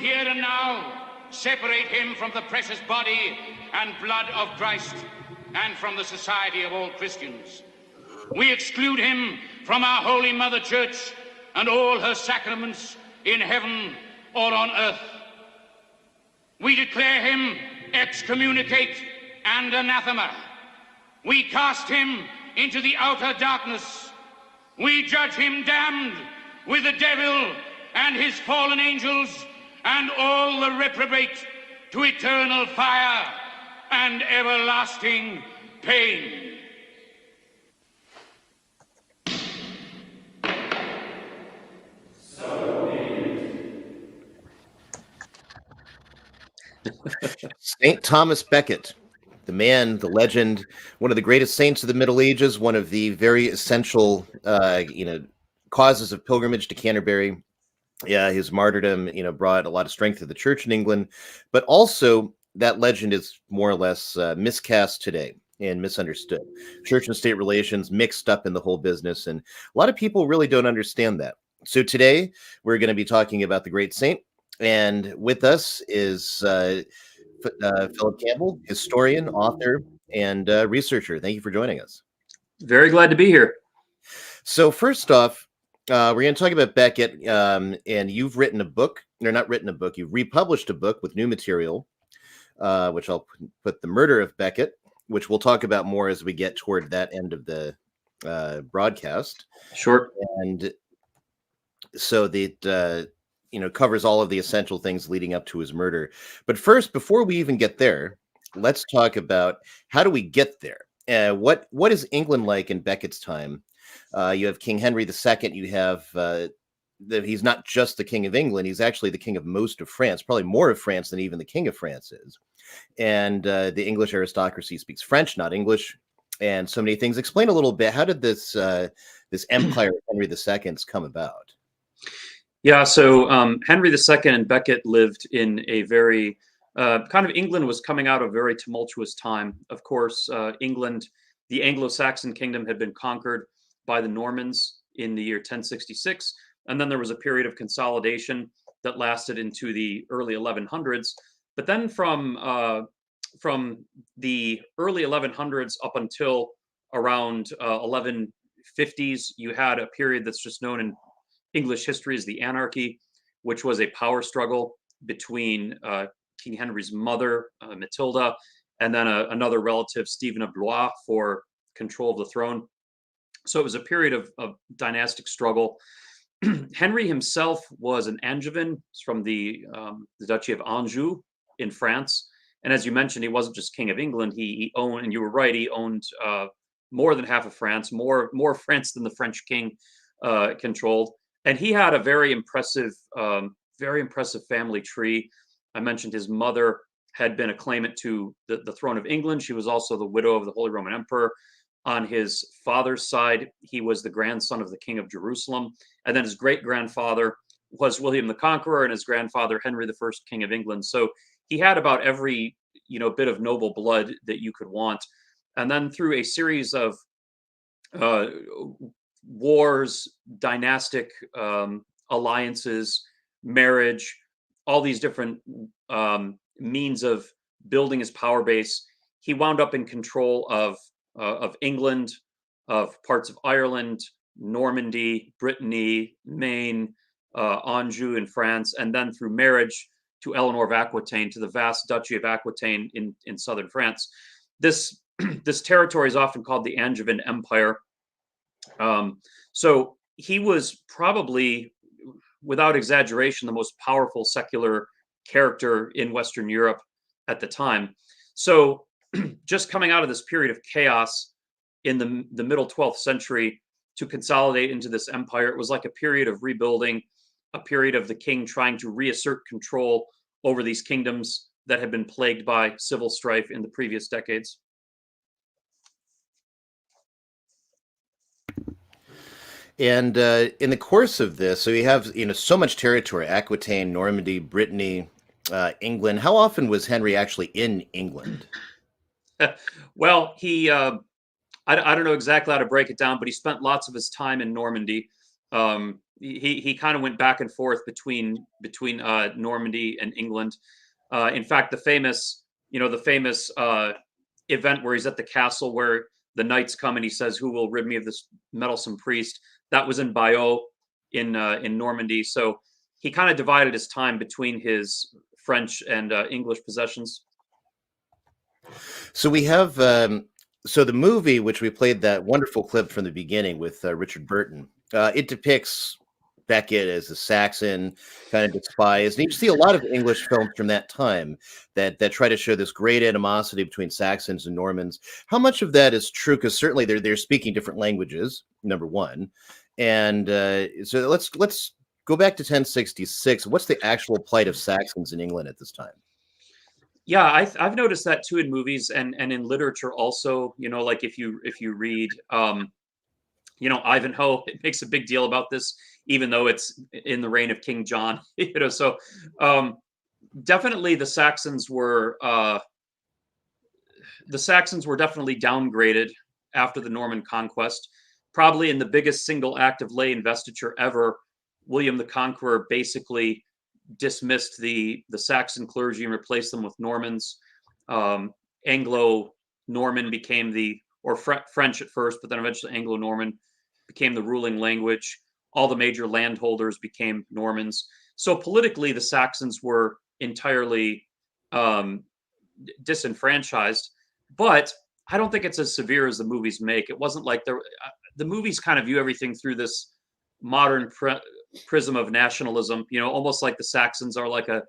here and now separate him from the precious body and blood of Christ and from the society of all Christians. We exclude him from our Holy Mother Church and all her sacraments in heaven or on earth. We declare him excommunicate and anathema. We cast him into the outer darkness. We judge him damned with the devil and his fallen angels and all the reprobate to eternal fire and everlasting pain. Saint Thomas Becket, the man, the legend, one of the greatest saints of the Middle Ages, one of the very essential, causes of pilgrimage to Canterbury. Yeah, his martyrdom, brought a lot of strength to the church in England, but also that legend is more or less miscast today and misunderstood. Church and state relations mixed up in the whole business, and a lot of people really don't understand that. So today we're going to be talking about the great saint, and with us is Philip Campbell, historian, author, and researcher. Thank you for joining us. Very glad to be here. So first off, we're going to talk about Becket, and you've written a book, or not written a book, you've republished a book with new material, which I'll put The Murder of Becket, which we'll talk about more as we get toward that end of the broadcast. Sure. And so that, covers all of the essential things leading up to his murder. But first, before we even get there, let's talk about how do we get there? What is England like in Becket's time? You have King Henry II. You have he's not just the King of England. He's actually the King of most of France, probably more of France than even the King of France is. And the English aristocracy speaks French, not English, and so many things. Explain a little bit. How did this empire of Henry II's come about? Yeah, so Henry II and Becket lived in a very England was coming out of a very tumultuous time. Of course, England, the Anglo Saxon kingdom had been conquered by the Normans in the year 1066. And then there was a period of consolidation that lasted into the early 1100s. But then from the early 1100s up until around 1150s, you had a period that's just known in English history as the Anarchy, which was a power struggle between King Henry's mother, Matilda, and then another relative, Stephen of Blois, for control of the throne. So it was a period of dynastic struggle. Henry himself was an Angevin from the Duchy of Anjou in France. And as you mentioned, he wasn't just King of England. He owned, and you were right, he owned more than half of France, more France than the French king controlled. And he had a very impressive family tree. I mentioned his mother had been a claimant to the throne of England. She was also the widow of the Holy Roman Emperor. On his father's side, he was the grandson of the King of Jerusalem. And then his great-grandfather was William the Conqueror, and his grandfather, Henry I, King of England. So he had about every bit of noble blood that you could want. And then through a series of wars, dynastic alliances, marriage, all these different means of building his power base, he wound up in control of England, of parts of Ireland, Normandy, Brittany, Maine, Anjou in France, and then through marriage to Eleanor of Aquitaine, to the vast Duchy of Aquitaine in southern France. This territory is often called the Angevin Empire. So he was probably, without exaggeration, the most powerful secular character in Western Europe at the time. So just coming out of this period of chaos in the middle 12th century to consolidate into this empire, it was like a period of rebuilding, a period of the king trying to reassert control over these kingdoms that had been plagued by civil strife in the previous decades. And in the course of this, so you have so much territory: Aquitaine, Normandy, Brittany, England. How often was Henry actually in England? Well, he I don't know exactly how to break it down, but he spent lots of his time in Normandy. He kind of went back and forth between Normandy and England. In fact, the famous event where he's at the castle where the knights come and he says, "Who will rid me of this meddlesome priest?" That was in Bayeux in Normandy. So he kind of divided his time between his French and English possessions. So we have so the movie, which we played that wonderful clip from the beginning with Richard Burton, it depicts Becket as a Saxon, kind of despised. And you see a lot of English films from that time that try to show this great animosity between Saxons and Normans. How much of that is true? Because certainly they're speaking different languages, number one. And so let's go back to 1066. What's the actual plight of Saxons in England at this time? Yeah, I've noticed that too in movies and in literature also. You know, like if you read, Ivanhoe, it makes a big deal about this, even though it's in the reign of King John. So definitely the Saxons were definitely downgraded after the Norman conquest. Probably in the biggest single act of lay investiture ever, William the Conqueror basically dismissed the Saxon clergy and replaced them with Normans. Anglo-Norman became French at first, but then eventually Anglo-Norman became the ruling language. All the major landholders became Normans. So politically, the Saxons were entirely disenfranchised, but I don't think it's as severe as the movies make. It wasn't like the movies kind of view everything through this modern prism of nationalism, almost like the Saxons are like a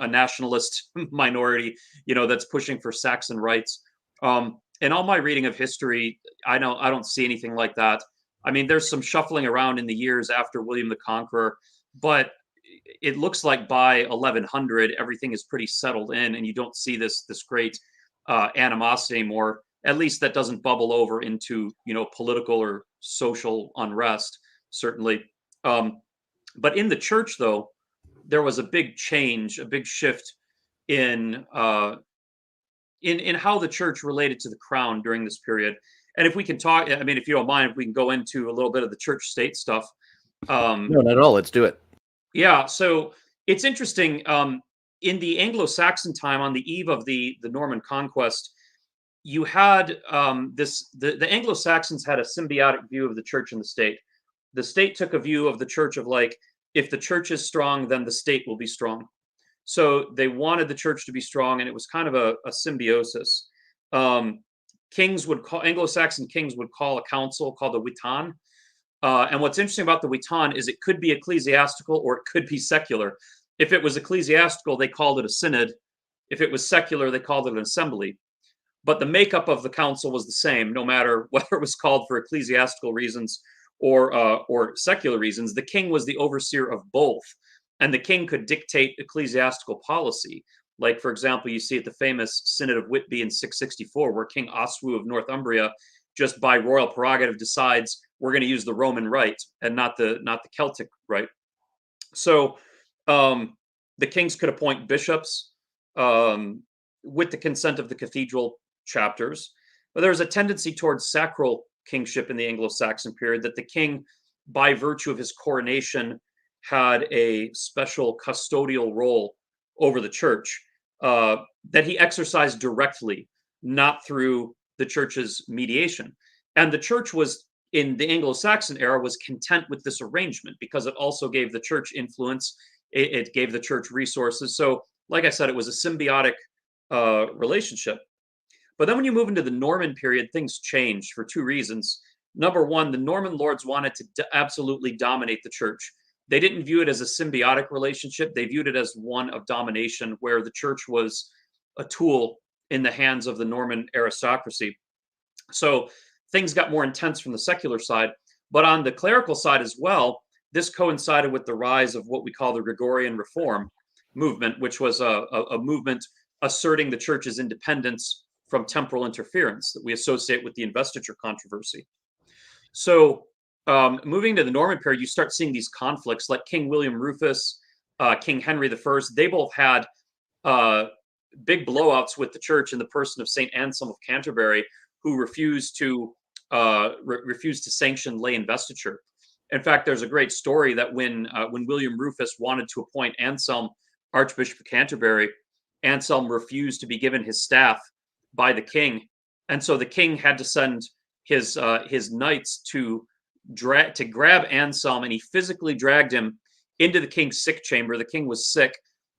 nationalist minority, that's pushing for Saxon rights. In all my reading of history, I don't see anything like that. I mean, there's some shuffling around in the years after William the Conqueror, but it looks like by 1100 everything is pretty settled in, and you don't see this great animosity anymore. At least that doesn't bubble over into political or social unrest, certainly. But in the church, though, there was a big change, a big shift in how the church related to the crown during this period. And if we can talk, I mean, if you don't mind, if we can go into a little bit of the church state stuff. No, not at all. Let's do it. Yeah. So it's interesting. In the Anglo-Saxon time, on the eve of the Norman conquest, you had the Anglo-Saxons had a symbiotic view of the church and the state. The state took a view of the church of like, if the church is strong, then the state will be strong. So they wanted the church to be strong, and it was kind of a symbiosis. Anglo-Saxon kings would call a council called the Witan. And what's interesting about the Witan is it could be ecclesiastical or it could be secular. If it was ecclesiastical, they called it a synod. If it was secular, they called it an assembly. But the makeup of the council was the same, no matter whether it was called for ecclesiastical reasons or secular reasons. The king was the overseer of both, and the king could dictate ecclesiastical policy. Like, for example, you see at the famous Synod of Whitby in 664, where King Oswu of Northumbria, just by royal prerogative, decides we're going to use the Roman rite and not the Celtic rite. So the kings could appoint bishops with the consent of the cathedral chapters. But there was a tendency towards sacral kingship in the Anglo-Saxon period, that the king, by virtue of his coronation, had a special custodial role over the church that he exercised directly, not through the church's mediation. And the church was, in the Anglo-Saxon era, was content with this arrangement because it also gave the church influence. It gave the church resources. So, like I said, it was a symbiotic relationship. But then when you move into the Norman period, things changed for two reasons. Number one, the Norman lords wanted to absolutely dominate the church. They didn't view it as a symbiotic relationship. They viewed it as one of domination, where the church was a tool in the hands of the Norman aristocracy. So things got more intense from the secular side. But on the clerical side as well, this coincided with the rise of what we call the Gregorian Reform movement, which was a movement asserting the church's independence from temporal interference that we associate with the investiture controversy. So moving to the Norman period, you start seeing these conflicts, like King William Rufus, King Henry I. They both had big blowouts with the church in the person of St. Anselm of Canterbury, who refused to sanction lay investiture. In fact, there's a great story that when William Rufus wanted to appoint Anselm Archbishop of Canterbury, Anselm refused to be given his staff by the king, and so the king had to send his knights to grab Anselm, and he physically dragged him into the king's sick chamber. The king was sick.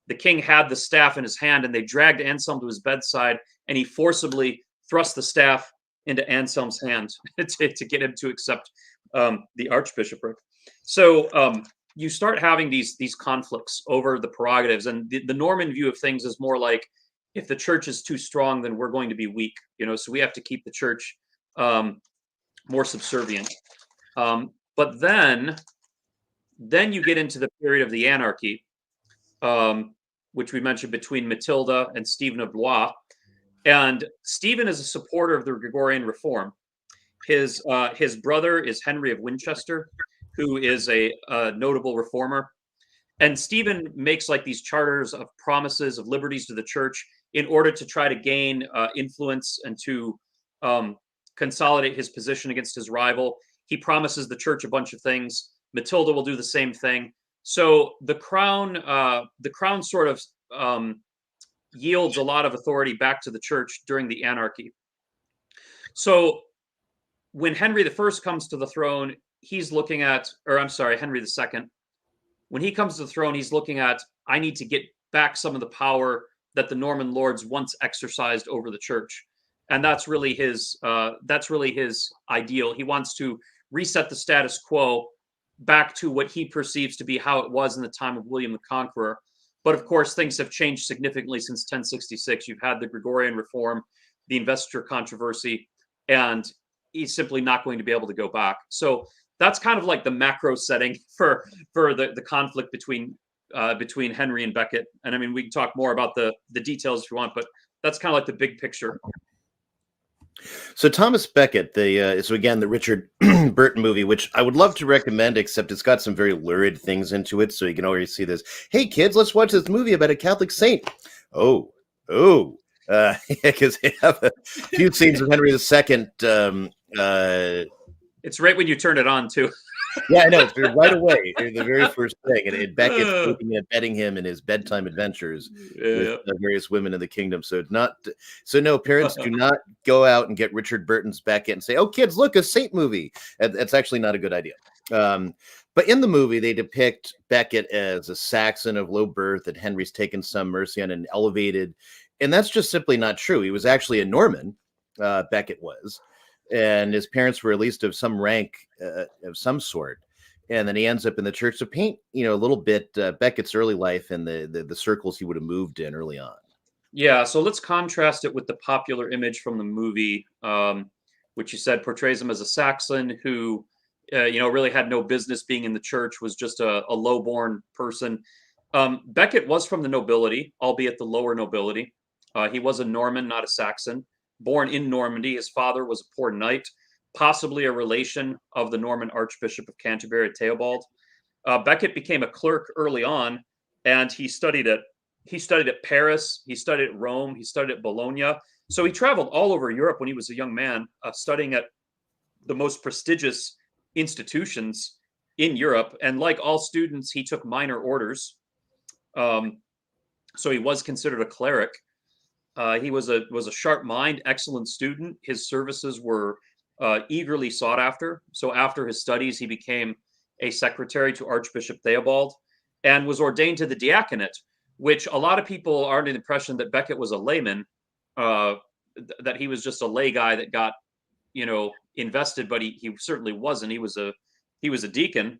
The king had the staff in his hand, and they dragged Anselm to his bedside, and he forcibly thrust the staff into Anselm's hand to get him to accept the archbishopric. So you start having these conflicts over the prerogatives, and the Norman view of things is more like, if the church is too strong, then we're going to be weak, so we have to keep the church more subservient. But then you get into the period of the anarchy, which we mentioned between Matilda and Stephen of Blois. And Stephen is a supporter of the Gregorian reform. His brother is Henry of Winchester, who is a notable reformer. And Stephen makes like these charters of promises of liberties to the church in order to try to gain influence and to consolidate his position against his rival. He promises the church a bunch of things. Matilda will do the same thing. So the crown sort of yields a lot of authority back to the church during the anarchy. So when Henry I comes to the throne, he's looking at, Henry II. When he comes to the throne, he's looking at, I need to get back some of the power that the Norman lords once exercised over the church. And that's really his ideal. He wants to reset the status quo back to what he perceives to be how it was in the time of William the Conqueror. But of course, things have changed significantly since 1066. You've had the Gregorian reform, the investiture controversy, and he's simply not going to be able to go back. So that's kind of like the macro setting for the conflict between Henry and Becket. And I mean, we can talk more about the details if you want, but that's kind of like the big picture. So Thomas Becket, so again, the Richard Burton movie, which I would love to recommend, except it's got some very lurid things into it. So you can already see this. Hey, kids, let's watch this movie about a Catholic saint. Because they have a few scenes of Henry II. It's right when you turn it on, too. Yeah, I know. It's right away. The very first thing. And Beckett's looking at betting him in his bedtime adventures with various women in the kingdom. So no, parents do not go out and get Richard Burton's Becket and say, oh, kids, look, a saint movie. That's actually not a good idea. But in the movie, they depict Becket as a Saxon of low birth, that Henry's taken some mercy on and elevated. And that's just simply not true. He was actually a Norman, Becket was. And his parents were at least of some rank of some sort. And then he ends up in the church to paint, a little bit Becket's early life and the circles he would have moved in early on. Yeah, so let's contrast it with the popular image from the movie, which you said portrays him as a Saxon who, really had no business being in the church, was just a low-born person. Becket was from the nobility, albeit the lower nobility. He was a Norman, not a Saxon. Born in Normandy, his father was a poor knight, possibly a relation of the Norman Archbishop of Canterbury, Theobald. Becket became a clerk early on, and he studied at Paris, he studied at Rome, he studied at Bologna. So he traveled all over Europe when he was a young man, studying at the most prestigious institutions in Europe. And like all students, he took minor orders. So he was considered a cleric. He was a sharp mind, excellent student. His services were eagerly sought after. So after his studies, he became a secretary to Archbishop Theobald and was ordained to the diaconate, which a lot of people are under the impression that Becket was a layman, that he was just a lay guy that got, invested, but he certainly wasn't. He was a deacon.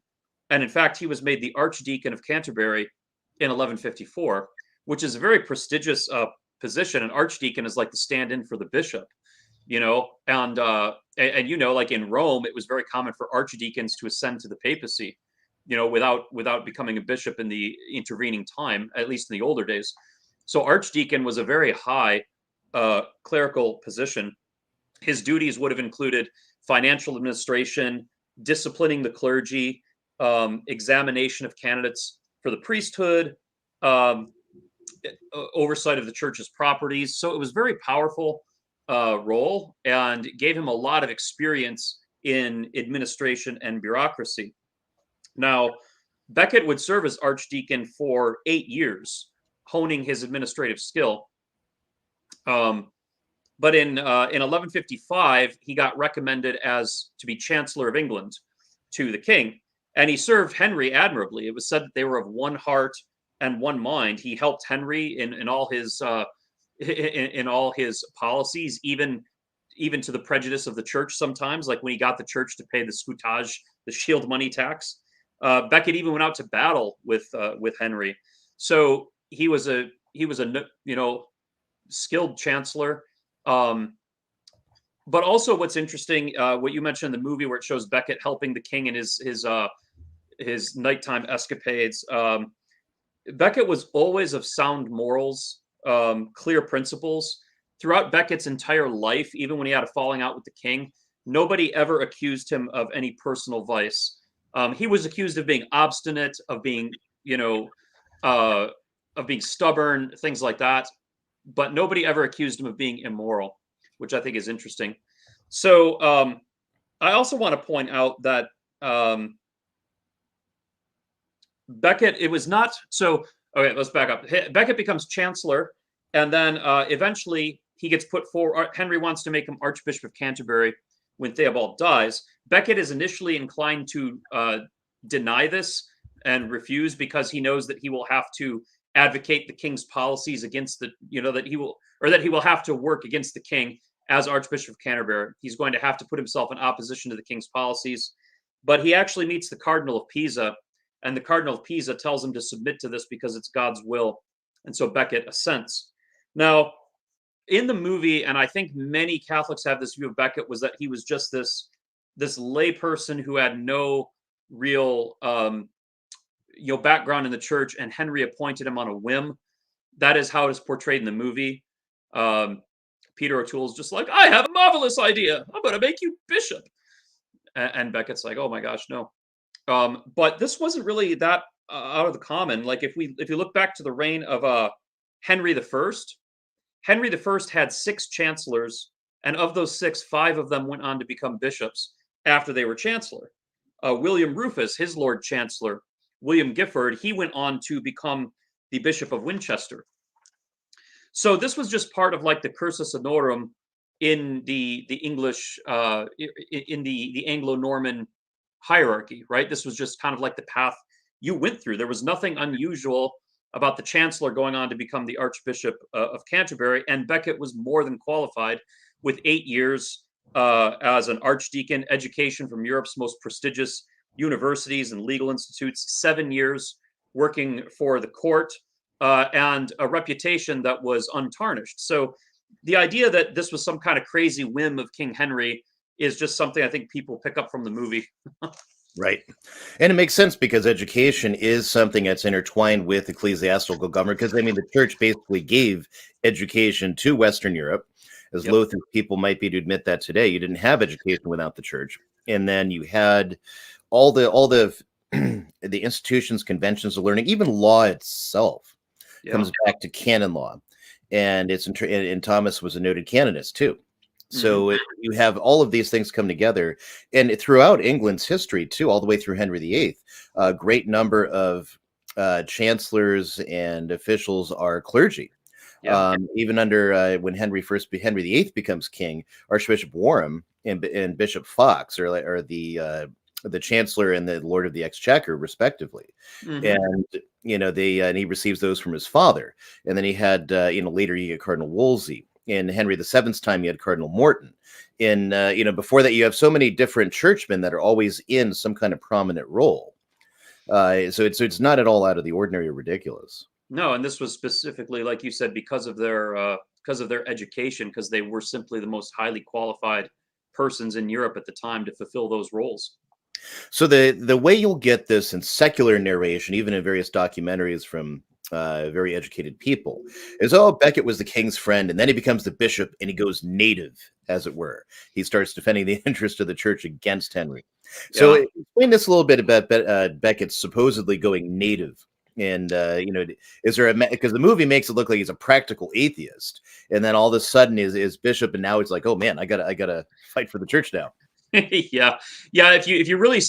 And in fact, he was made the Archdeacon of Canterbury in 1154, which is a very prestigious position. An archdeacon is like the stand-in for the bishop, and like in Rome, it was very common for archdeacons to ascend to the papacy, without becoming a bishop in the intervening time, at least in the older days. So archdeacon was a very high clerical position. His duties would have included financial administration, disciplining the clergy, examination of candidates for the priesthood, oversight of the church's properties. So it was a very powerful role and gave him a lot of experience in administration and bureaucracy. Now, Becket would serve as archdeacon for 8 years, honing his administrative skill. But in 1155, he got recommended to be Chancellor of England to the king, and he served Henry admirably. It was said that they were of one heart and one mind. He helped Henry in all his in all his policies, even to the prejudice of the church sometimes, like when he got the church to pay the scutage, the shield money tax. Becket even went out to battle with Henry. So he was a skilled chancellor. But also what's interesting, what you mentioned in the movie where it shows Becket helping the king in his nighttime escapades. Becket was always of sound morals, clear principles. Throughout Becket's entire life, even when he had a falling out with the king, nobody ever accused him of any personal vice. He was accused of being obstinate, of being, of being stubborn, things like that. But nobody ever accused him of being immoral, which I think is interesting. So I also want to point out that Becket, it was not so. Okay, let's back up. Becket becomes chancellor, and then eventually he gets put forward. Henry wants to make him Archbishop of Canterbury when Theobald dies. Becket is initially inclined to deny this and refuse because he knows that he will have to advocate the king's policies against that he will have to work against the king as Archbishop of Canterbury. He's going to have to put himself in opposition to the king's policies. But he actually meets the Cardinal of Pisa, and the Cardinal of Pisa tells him to submit to this because it's God's will. And so Becket assents. Now, in the movie, and I think many Catholics have this view of Becket, was that he was just this lay person who had no real background in the church, and Henry appointed him on a whim. That is how it is portrayed in the movie. Peter O'Toole's just like, I have a marvelous idea. I'm going to make you bishop. And Becket's like, oh my gosh, no. But this wasn't really that out of the common. Like if you look back to the reign of Henry I, Henry I had 6 chancellors, and of those 6, 5 of them went on to become bishops after they were chancellor. William Rufus, his Lord Chancellor, William Gifford, he went on to become the Bishop of Winchester. So this was just part of like the cursus honorum in the English, in the Anglo-Norman hierarchy, right? This was just kind of like the path you went through. There was nothing unusual about the chancellor going on to become the Archbishop of Canterbury, and Becket was more than qualified with 8 years as an archdeacon, education from Europe's most prestigious universities and legal institutes, 7 years working for the court, and a reputation that was untarnished. So the idea that this was some kind of crazy whim of King Henry is just something I think people pick up from the movie. Right. And it makes sense because education is something that's intertwined with ecclesiastical government. Because, I mean, the church basically gave education to Western Europe. As loath as people might be to admit that today, you didn't have education without the church. And then you had all the the institutions, conventions of learning, even law itself comes back to canon law. And and Thomas was a noted canonist too. So you have all of these things come together, and throughout England's history too, all the way through Henry VIII, a great number of chancellors and officials are clergy. Even under when Henry VIII becomes king, Archbishop Warham and Bishop Fox are the chancellor and the Lord of the Exchequer, respectively. And and he receives those from his father. And then he had later you get Cardinal Wolsey. In Henry VII's time, you had Cardinal Morton. In before that, you have so many different churchmen that are always in some kind of prominent role. So it's not at all out of the ordinary or ridiculous. No, and this was specifically, like you said, because of their education, because they were simply the most highly qualified persons in Europe at the time to fulfill those roles. So the way you'll get this in secular narration, even in various documentaries from very educated people, is Becket was the king's friend, and then he becomes the bishop, and he goes native, as it were. He starts defending the interest of the church against Henry. So explain this a little bit about Becket supposedly going native. And is there because the movie makes it look like he's a practical atheist, and then all of a sudden is bishop, and now he's like, oh man, I gotta fight for the church now. Yeah. If you really,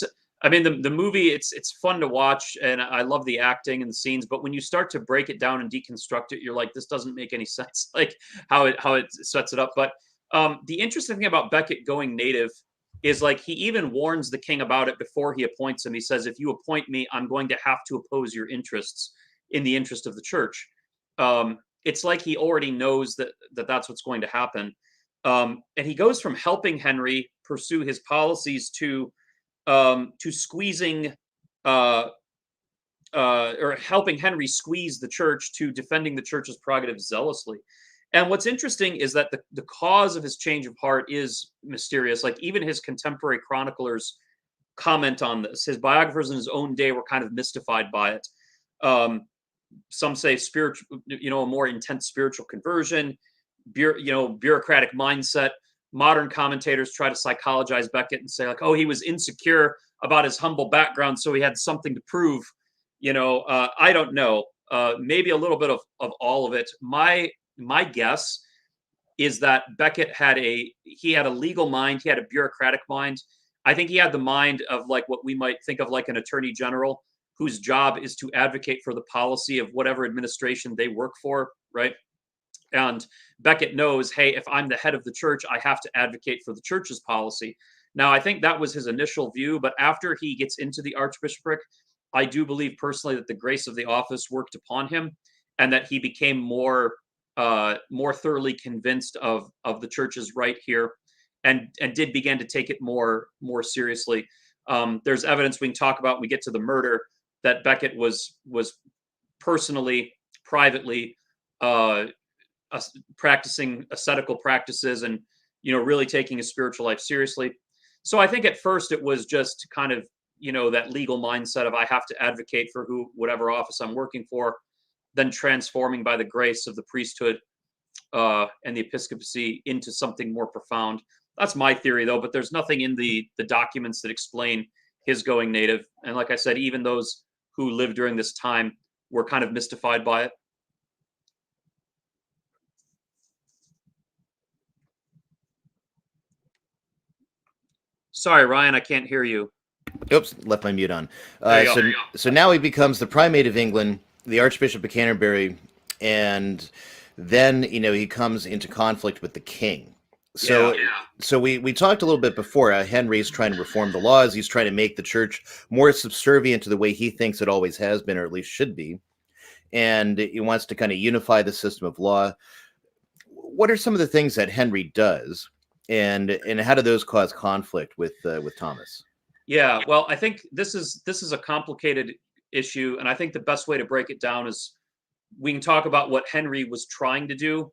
I mean, the movie, it's fun to watch, and I love the acting and the scenes. But when you start to break it down and deconstruct it, you're like, this doesn't make any sense, like how it sets it up. But the interesting thing about Becket going native is, like, he even warns the king about it before he appoints him. He says, if you appoint me, I'm going to have to oppose your interests in the interest of the church. It's like he already knows that's what's going to happen. And he goes from helping Henry pursue his policies to squeezing or helping Henry squeeze the church, to defending the church's prerogatives zealously. And what's interesting is that the cause of his change of heart is mysterious. Like, even his contemporary chroniclers comment on this. His biographers in his own day were kind of mystified by it. Some say spiritual, a more intense spiritual conversion, bureaucratic mindset. Modern commentators try to psychologize Becket and say, like, oh, he was insecure about his humble background, so he had something to prove. I don't know. Maybe a little bit of all of it. My guess is that Becket had a legal mind. He had a bureaucratic mind. I think he had the mind of, like, what we might think of like an attorney general, whose job is to advocate for the policy of whatever administration they work for, right? And Becket knows, hey, if I'm the head of the church, I have to advocate for the church's policy. Now, I think that was his initial view, but after he gets into the archbishopric, I do believe personally that the grace of the office worked upon him, and that he became more thoroughly convinced of the church's right here, and did begin to take it more seriously. There's evidence we can talk about when we get to the murder, that Becket was personally, privately, practicing ascetical practices, and really taking his spiritual life seriously. So I think at first it was just kind of that legal mindset of, I have to advocate for whatever office I'm working for, then transforming by the grace of the priesthood and the episcopacy into something more profound. That's my theory, though, but there's nothing in the documents that explain his going native. And like I said, even those who lived during this time were kind of mystified by it. Sorry, Ryan, I can't hear you. Oops, left my mute on. So now he becomes the primate of England, the Archbishop of Canterbury, and then he comes into conflict with the king. So we talked a little bit before. Henry's trying to reform the laws. He's trying to make the church more subservient to the way he thinks it always has been, or at least should be. And he wants to kind of unify the system of law. What are some of the things that Henry does, and how do those cause conflict with Thomas? Yeah, well, I think this is a complicated issue, and I think the best way to break it down is we can talk about what Henry was trying to do,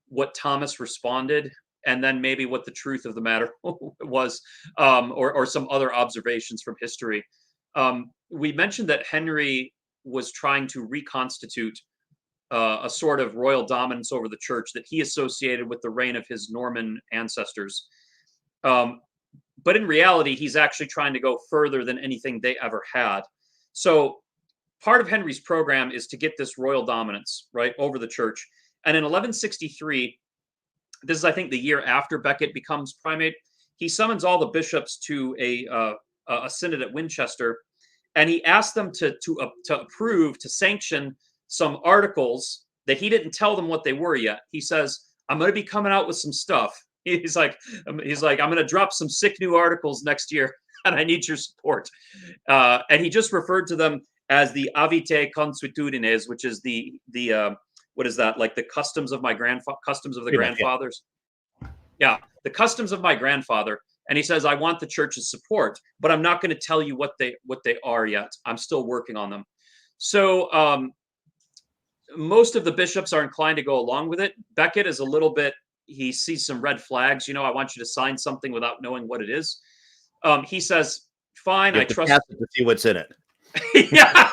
what Thomas responded, and then maybe what the truth of the matter was, or some other observations from history. We mentioned that Henry was trying to reconstitute a sort of royal dominance over the church that he associated with the reign of his Norman ancestors. But in reality, he's actually trying to go further than anything they ever had. So part of Henry's program is to get this royal dominance, right, over the church. And in 1163, this is, I think, the year after Becket becomes primate, he summons all the bishops to a synod at Winchester, and he asked them to approve, to sanction some articles that he didn't tell them what they were yet. He says, I'm going to be coming out with some stuff. He's like, I'm going to drop some sick new articles next year, and I need your support. And he just referred to them as the Avite Constitution, which is the what is that? Like the customs of my customs of the grandfathers. Yeah, the customs of my grandfather. And he says, I want the church's support, but I'm not going to tell you what they are yet. I'm still working on them. So most of the bishops are inclined to go along with it. Becket is a little bit, he sees some red flags. I want you to sign something without knowing what it is. He says, fine, I trust you to see what's in it. Yeah.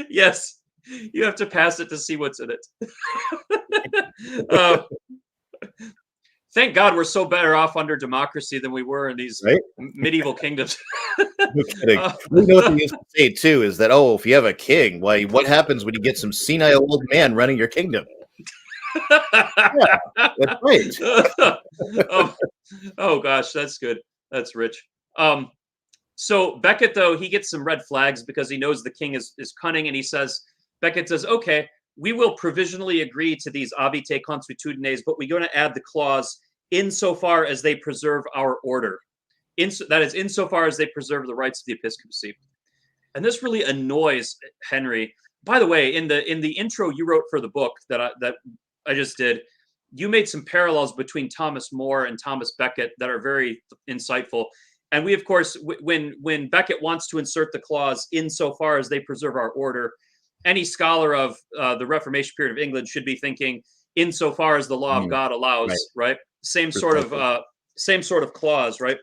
Yes, you have to pass it to see what's in it. Thank God we're so better off under democracy than we were in these medieval kingdoms. No kidding. We know what they used to say too is that, if you have a king, what happens when you get some senile old man running your kingdom? Yeah, that's right. Oh gosh, that's good. That's rich. So Becket, though, he gets some red flags because he knows the king is cunning, and Becket says, okay, we will provisionally agree to these Avite Constitutions, but we're going to add the clause insofar as they preserve our order. That is, insofar as they preserve the rights of the episcopacy. And this really annoys Henry. By the way, in the intro you wrote for the book that I just did, you made some parallels between Thomas More and Thomas Becket that are very insightful. And we, of course, when Becket wants to insert the clause insofar as they preserve our order, any scholar of the Reformation period of England should be thinking insofar as the law of God allows, right? Same sort of clause, right?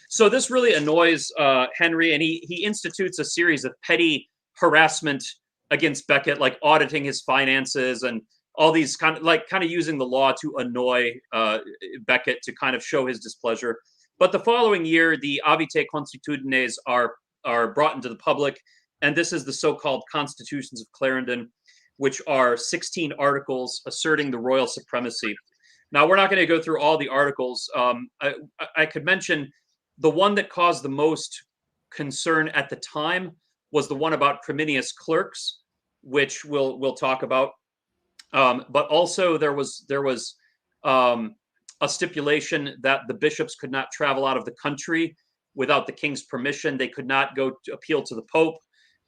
So this really annoys Henry, and he institutes a series of petty harassment against Becket, like auditing his finances and all these kind of using the law to annoy Becket to kind of show his displeasure. But the following year, the Avite Constitutions are brought into the public, and this is the so-called Constitutions of Clarendon, which are 16 articles asserting the royal supremacy. Now, we're not going to go through all the articles. I could mention the one that caused the most concern at the time was the one about Creminius clerks, which we'll talk about. But also there was a stipulation that the bishops could not travel out of the country without the king's permission. They could not go to appeal to the Pope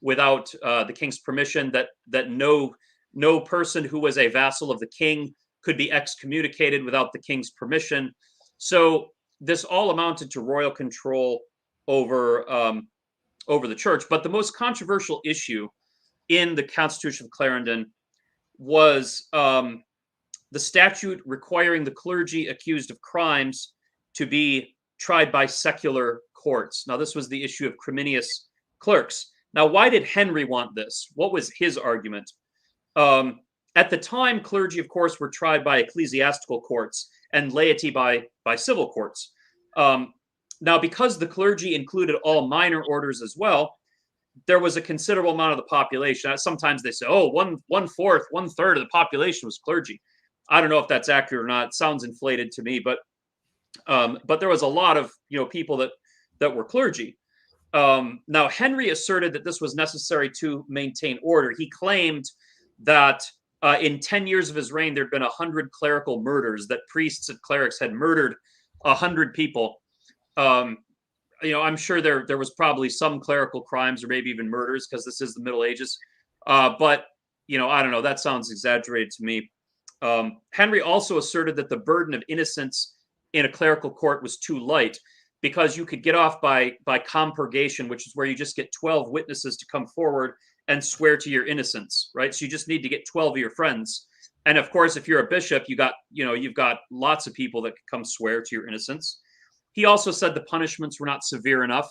without the king's permission. That no person who was a vassal of the king could be excommunicated without the king's permission. So this all amounted to royal control over the church. But the most controversial issue in the Constitution of Clarendon was the statute requiring the clergy accused of crimes to be tried by secular courts. Now, this was the issue of Creminius clerks. Now, why did Henry want this? What was his argument? At the time, clergy, of course, were tried by ecclesiastical courts and laity by civil courts. Now, because the clergy included all minor orders as well, there was a considerable amount of the population. Sometimes they say, oh, one-fourth, one-third of the population was clergy. I don't know if that's accurate or not. It sounds inflated to me, but there was a lot of people that were clergy. Now, Henry asserted that this was necessary to maintain order. He claimed that in 10 years of his reign, there'd been 100 clerical murders, that priests and clerics had murdered 100 people. I'm sure there was probably some clerical crimes or maybe even murders because this is the Middle Ages. But I don't know. That sounds exaggerated to me. Henry also asserted that the burden of innocence in a clerical court was too light because you could get off by compurgation, which is where you just get 12 witnesses to come forward and swear to your innocence, right? So you just need to get 12 of your friends. And of course, if you're a bishop, you've got lots of people that could come swear to your innocence. He also said the punishments were not severe enough.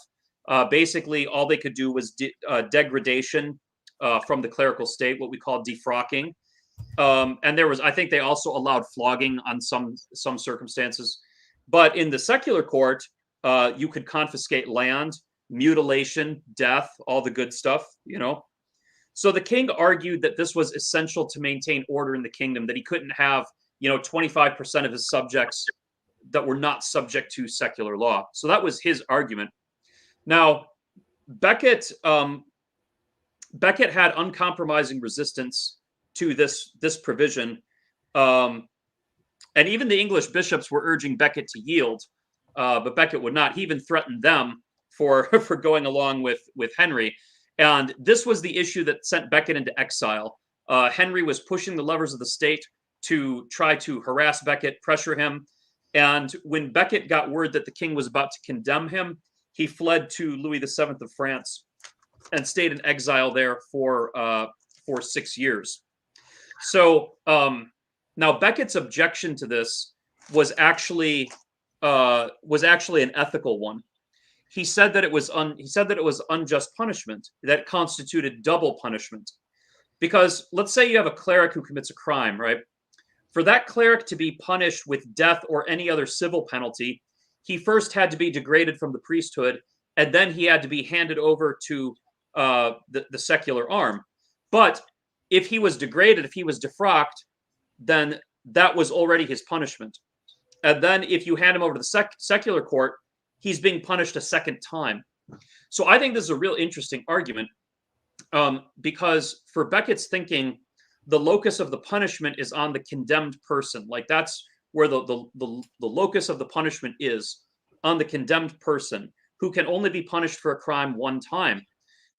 Basically, all they could do was degradation from the clerical state, what we call defrocking. And I think they also allowed flogging on some circumstances. But in the secular court, you could confiscate land, mutilation, death, all the good stuff, So the king argued that this was essential to maintain order in the kingdom, that he couldn't have, 25% of his subjects that were not subject to secular law. So that was his argument. Now, Becket had uncompromising resistance to this provision. And even the English bishops were urging Becket to yield, but Becket would not. He even threatened them for going along with Henry. And this was the issue that sent Becket into exile. Henry was pushing the levers of the state to try to harass Becket, pressure him. And when Becket got word that the king was about to condemn him, he fled to Louis VII of France and stayed in exile there for 6 years. So now Becket's objection to this was actually an ethical one. He said that it was unjust punishment, that constituted double punishment. Because let's say you have a cleric who commits a crime, right? For that cleric to be punished with death or any other civil penalty, he first had to be degraded from the priesthood, and then he had to be handed over to the secular arm. But if he was degraded, if he was defrocked, then that was already his punishment. And then if you hand him over to the secular court, he's being punished a second time. So I think this is a real interesting argument, because for Becket's thinking, the locus of the punishment is on the condemned person. Like that's where the locus of the punishment is, on the condemned person, who can only be punished for a crime one time.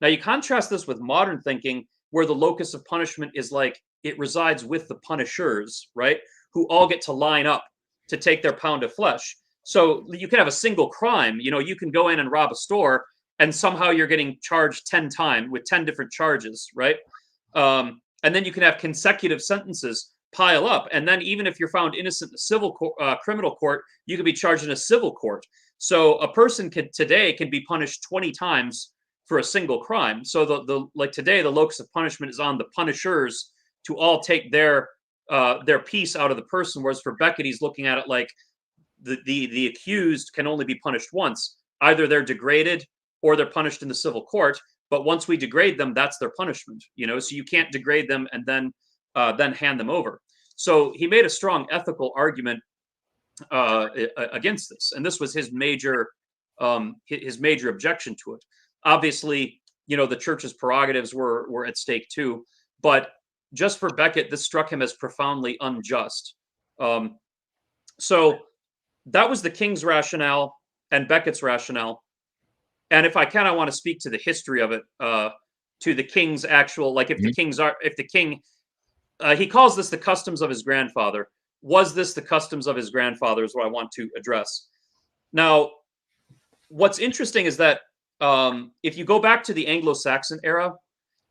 Now you contrast this with modern thinking, where the locus of punishment is like it resides with the punishers, right? Who all get to line up to take their pound of flesh. So you can have a single crime. You know, you can go in and rob a store, and somehow you're getting charged 10 times with 10 different charges, right? And then you can have consecutive sentences pile up. And then even if you're found innocent in a civil criminal court, you can be charged in a civil court. So a person today can be punished 20 times for a single crime. So like today, the locus of punishment is on the punishers to all take their piece out of the person. Whereas for Becket, he's looking at it like the accused can only be punished once. Either they're degraded or they're punished in the civil court. But once we degrade them, that's their punishment. You know, so you can't degrade them and then hand them over. So he made a strong ethical argument against this, and this was his major objection to it. Obviously, you know, the church's prerogatives were at stake too, but just for Becket, this struck him as profoundly unjust. So that was the king's rationale and Becket's rationale. And if I can, I want to speak to the history of it, to the king's actual, like if the king, he calls this the customs of his grandfather. Was this the customs of his grandfather is what I want to address. Now, what's interesting is that if you go back to the Anglo Saxon era,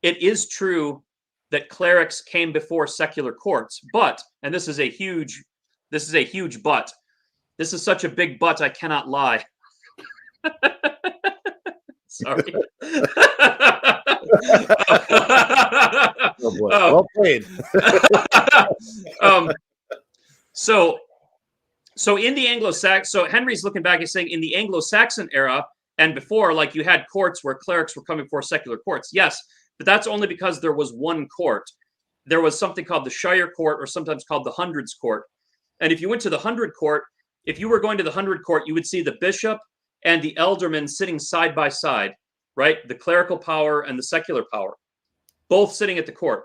it is true that clerics came before secular courts, but, and this is a huge but. This is such a big but, I cannot lie. Sorry. Oh boy. Well played. So in the Anglo-Saxon, so Henry's looking back, he's saying in the Anglo-Saxon era and before, like you had courts where clerics were coming before secular courts. Yes, but that's only because there was one court. There was something called the Shire Court, or sometimes called the Hundreds Court. And if you went to the Hundred Court, if you were going to the Hundred Court, you would see the bishop and the alderman sitting side by side, right? The clerical power and the secular power, both sitting at the court.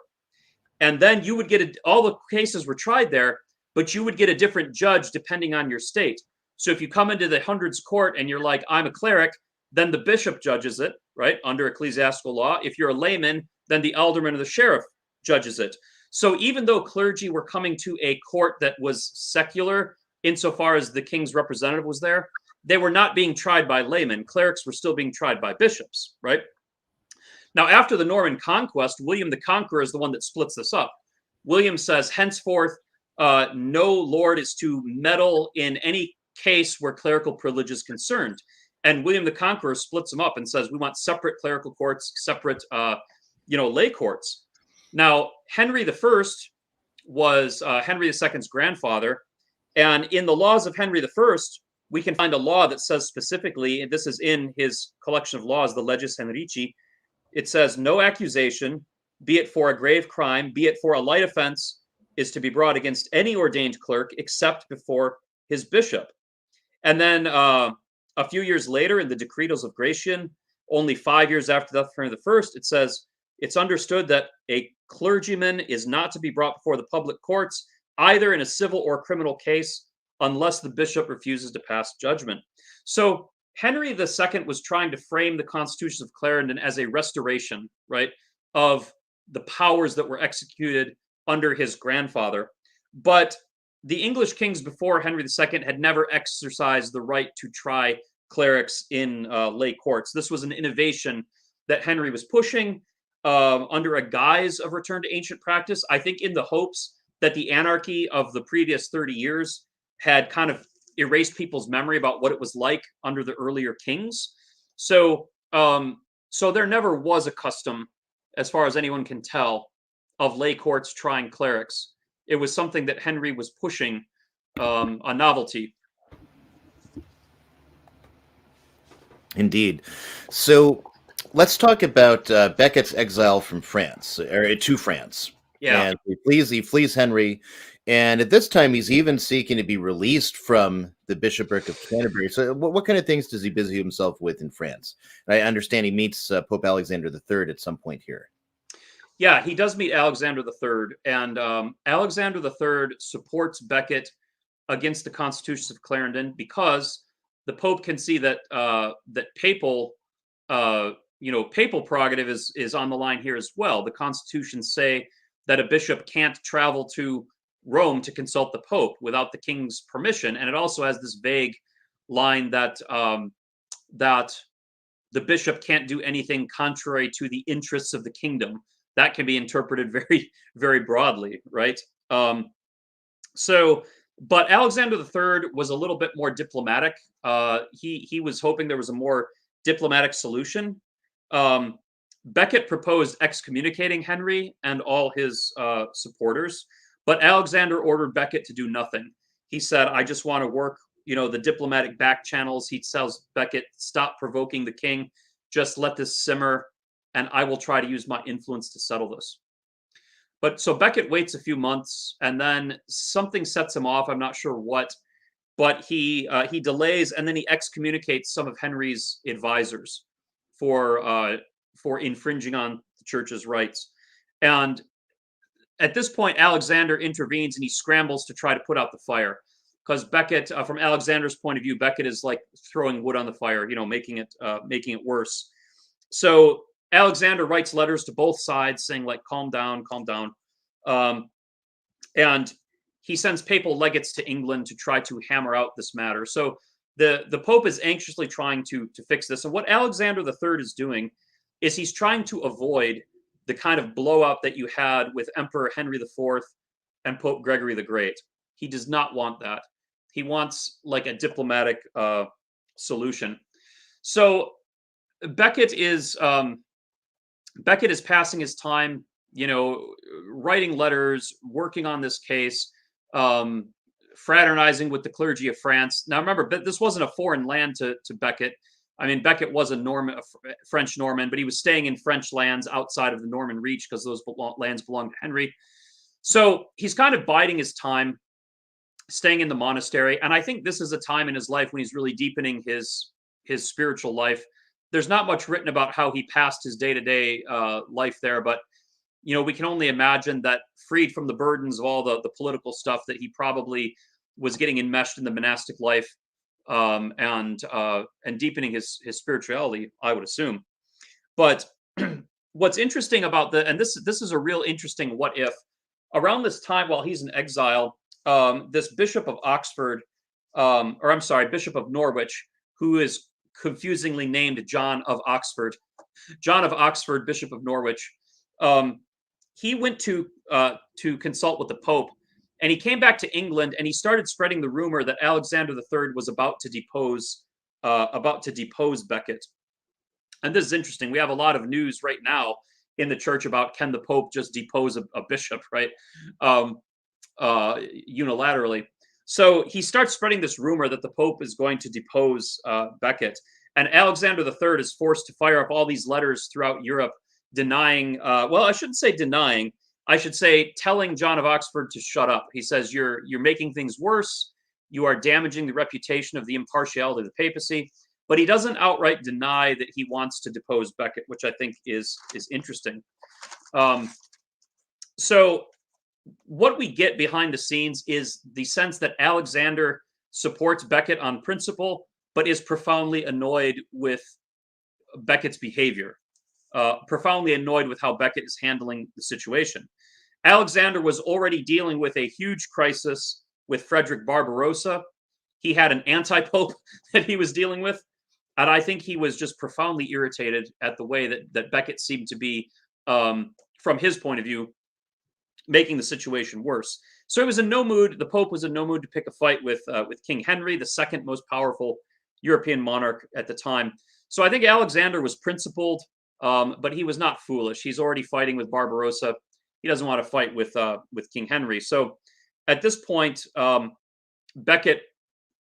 And then you would get all the cases were tried there, but you would get a different judge depending on your state. So if you come into the Hundreds Court and you're like, I'm a cleric, then the bishop judges it, right? Under ecclesiastical law. If you're a layman, then the alderman or the sheriff judges it. So even though clergy were coming to a court that was secular, insofar as the king's representative was there, they were not being tried by laymen. Clerics were still being tried by bishops, right? Now, after the Norman conquest, William the Conqueror is the one that splits this up. William says, henceforth, no lord is to meddle in any case where clerical privilege is concerned. And William the Conqueror splits them up and says, we want separate clerical courts, separate, lay courts. Now, Henry I was Henry II's grandfather. And in the laws of Henry I, we can find a law that says specifically, and this is in his collection of laws, the Leges Henrici, it says no accusation, be it for a grave crime, be it for a light offense, is to be brought against any ordained clerk except before his bishop. And then a few years later in the Decretals of Gratian, only 5 years after the death of Henry I, it says, it's understood that a clergyman is not to be brought before the public courts, either in a civil or criminal case, unless the bishop refuses to pass judgment. So Henry II was trying to frame the constitutions of Clarendon as a restoration, right, of the powers that were executed under his grandfather. But the English kings before Henry II had never exercised the right to try clerics in lay courts. This was an innovation that Henry was pushing under a guise of return to ancient practice, I think in the hopes that the anarchy of the previous 30 years had kind of erased people's memory about what it was like under the earlier kings. So there never was a custom, as far as anyone can tell, of lay courts trying clerics. It was something that Henry was pushing, a novelty. Indeed. So let's talk about Becket's exile from France, or to France. Yeah. And he flees Henry And at this time, he's even seeking to be released from the bishopric of Canterbury. So, what kind of things does he busy himself with in France? I understand he meets Pope Alexander III at some point here. Yeah, he does meet Alexander III, and Alexander III supports Becket against the Constitutions of Clarendon because the Pope can see that that papal, papal prerogative is on the line here as well. The constitutions say that a bishop can't travel to Rome to consult the Pope without the king's permission, and it also has this vague line that that the bishop can't do anything contrary to the interests of the kingdom. That can be interpreted very, very broadly, right? But Alexander III was a little bit more diplomatic. He was hoping there was a more diplomatic solution. Becket proposed excommunicating Henry and all his supporters, but Alexander ordered Becket to do nothing. He said, "I just want to work, the diplomatic back channels." He tells Becket, "Stop provoking the king. Just let this simmer, and I will try to use my influence to settle this." But so Becket waits a few months, and then something sets him off. I'm not sure what, but he delays, and then he excommunicates some of Henry's advisors for infringing on the church's rights. And at this point, Alexander intervenes, and he scrambles to try to put out the fire, because Becket, from Alexander's point of view, Becket is like throwing wood on the fire, making it worse. So Alexander writes letters to both sides saying, like, calm down, calm down. And he sends papal legates to England to try to hammer out this matter. So the Pope is anxiously trying to fix this. And what Alexander III is doing is he's trying to avoid the kind of blowout that you had with Emperor Henry IV and Pope Gregory the Great. He does not want that. He wants like a diplomatic solution. So Becket is passing his time, writing letters, working on this case, fraternizing with the clergy of France. Now, remember, this wasn't a foreign land to Becket. I mean, Becket was a French Norman, but he was staying in French lands outside of the Norman Reach because those lands belonged to Henry. So he's kind of biding his time, staying in the monastery. And I think this is a time in his life when he's really deepening his spiritual life. There's not much written about how he passed his day-to-day life there, but we can only imagine that, freed from the burdens of all the political stuff, that he probably was getting enmeshed in the monastic life, and deepening his spirituality, I would assume. But what's interesting about and this is a real interesting what if, around this time while he's in exile, this Bishop of Oxford, Bishop of Norwich, who is confusingly named John of Oxford, Bishop of Norwich, he went to consult with the Pope, and he came back to England, and he started spreading the rumor that Alexander III was about to depose Becket. And this is interesting. We have a lot of news right now in the church about, can the Pope just depose a bishop, right? Unilaterally. So he starts spreading this rumor that the Pope is going to depose Becket, and Alexander III is forced to fire up all these letters throughout Europe denying, I shouldn't say denying, I should say telling John of Oxford to shut up. He says, you're making things worse. You are damaging the reputation of the impartiality of the papacy. But he doesn't outright deny that he wants to depose Becket, which I think is interesting. So what we get behind the scenes is the sense that Alexander supports Becket on principle, but is profoundly annoyed with Becket's behavior, profoundly annoyed with how Becket is handling the situation. Alexander was already dealing with a huge crisis with Frederick Barbarossa. He had an anti-pope that he was dealing with, and I think he was just profoundly irritated at the way that Becket seemed to be, from his point of view, making the situation worse. So he was in no mood. The Pope was in no mood to pick a fight with King Henry, the second most powerful European monarch at the time. So I think Alexander was principled, but he was not foolish. He's already fighting with Barbarossa. He doesn't want to fight with King Henry. So at this point, Becket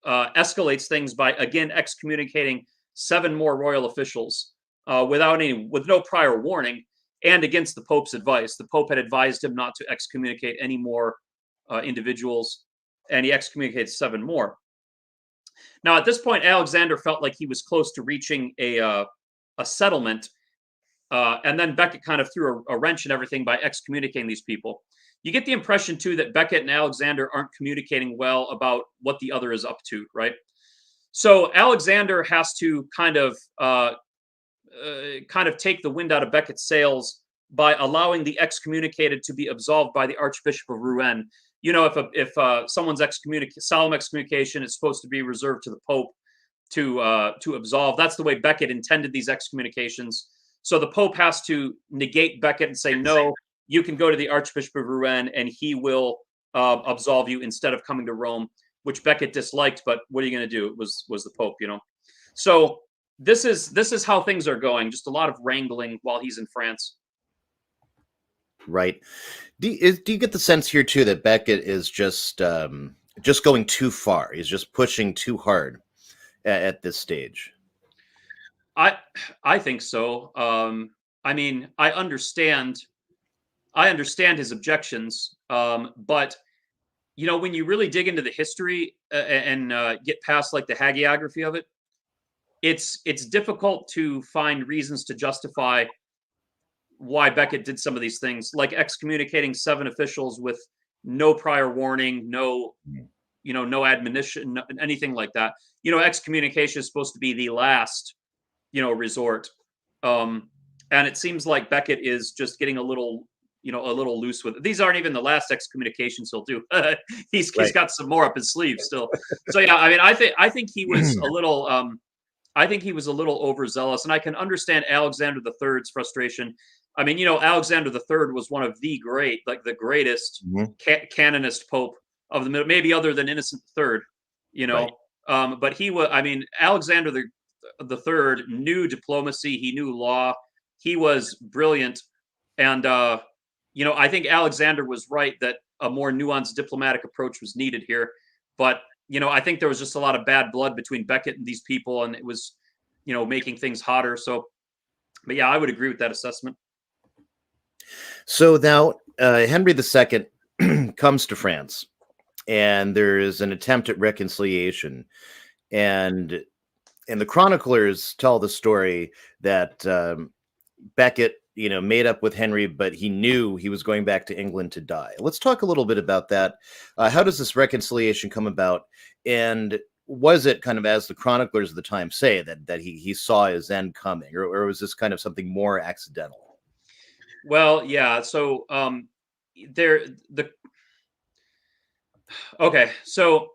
escalates things by again excommunicating 7 more royal officials with no prior warning, and against the Pope's advice. The Pope had advised him not to excommunicate any more individuals, and he excommunicated 7 more. Now, at this point, Alexander felt like he was close to reaching a settlement, and then Becket kind of threw a wrench in everything by excommunicating these people. You get the impression, too, that Becket and Alexander aren't communicating well about what the other is up to, right? So Alexander has to kind of take the wind out of Becket's sails by allowing the excommunicated to be absolved by the Archbishop of Rouen. You know, if someone's solemn excommunication is supposed to be reserved to the Pope to absolve. That's the way Becket intended these excommunications. So the Pope has to negate Becket and say, no, you can go to the Archbishop of Rouen and he will absolve you instead of coming to Rome, which Becket disliked. But what are you going to do? It was the Pope, you know. So this is how things are going. Just a lot of wrangling while he's in France. Right. Do you get the sense here too that Becket is just going too far? He's just pushing too hard at this stage. I think so. I mean, I understand his objections, but you know, when you really dig into the history and get past like the hagiography of it, it's difficult to find reasons to justify why Becket did some of these things, like excommunicating 7 officials with no prior warning, no admonition, anything like that. You know, excommunication is supposed to be the last, resort. And it seems like Becket is just getting a little loose with it. These aren't even the last excommunications he'll do. He's got some more up his sleeve still. So yeah, I mean, I think he was a little, overzealous, and I can understand Alexander III's frustration. I mean, Alexander III was one of the greatest canonist pope of the middle, maybe other than Innocent III, Right. But he was, I mean, Alexander III knew diplomacy, he knew law, he was brilliant. And, I think Alexander was right that a more nuanced diplomatic approach was needed here. But, I think there was just a lot of bad blood between Becket and these people, and it was, making things hotter. So, but yeah, I would agree with that assessment. So now Henry II comes to France, and there is an attempt at reconciliation, and the chroniclers tell the story that Becket, made up with Henry, but he knew he was going back to England to die. Let's talk a little bit about that. How does this reconciliation come about? And was it kind of, as the chroniclers of the time say, that he saw his end coming, or was this kind of something more accidental? Well, yeah. So so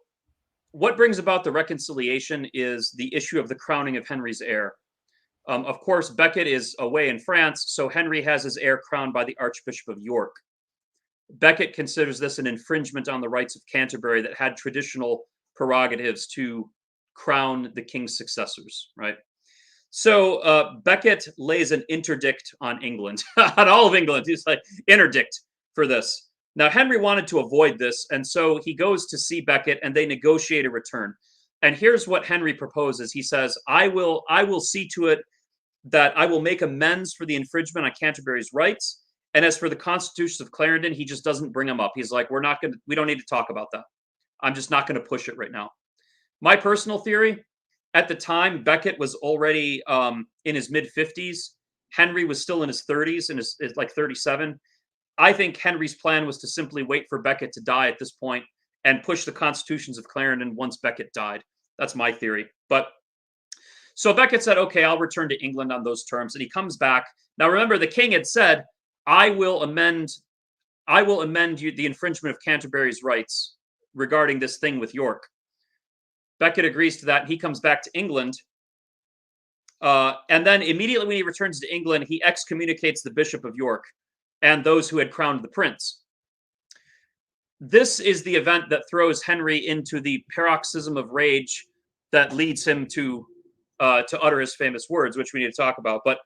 what brings about the reconciliation is the issue of the crowning of Henry's heir. Of course, Becket is away in France, so Henry has his heir crowned by the Archbishop of York. Becket considers this an infringement on the rights of Canterbury that had traditional prerogatives to crown the king's successors, right? So Becket lays an interdict on England, on all of England. He's like, interdict for this. Now, Henry wanted to avoid this, and so he goes to see Becket, and they negotiate a return. And here's what Henry proposes. He says, I will see to it that I will make amends for the infringement on Canterbury's rights. And as for the constitutions of Clarendon, he just doesn't bring them up. He's like, we don't need to talk about that. I'm just not going to push it right now. My personal theory, at the time, Becket was already in his mid-50s. Henry was still in his 30s, and is like 37. I think Henry's plan was to simply wait for Becket to die at this point and push the constitutions of Clarendon once Becket died. That's my theory. But so Becket said, okay, I'll return to England on those terms. And he comes back. Now, remember, the king had said, I will amend you the infringement of Canterbury's rights regarding this thing with York. Becket agrees to that. And he comes back to England. And then immediately when he returns to England, he excommunicates the Bishop of York and those who had crowned the prince. This is the event that throws Henry into the paroxysm of rage that leads him to utter his famous words, which we need to talk about. But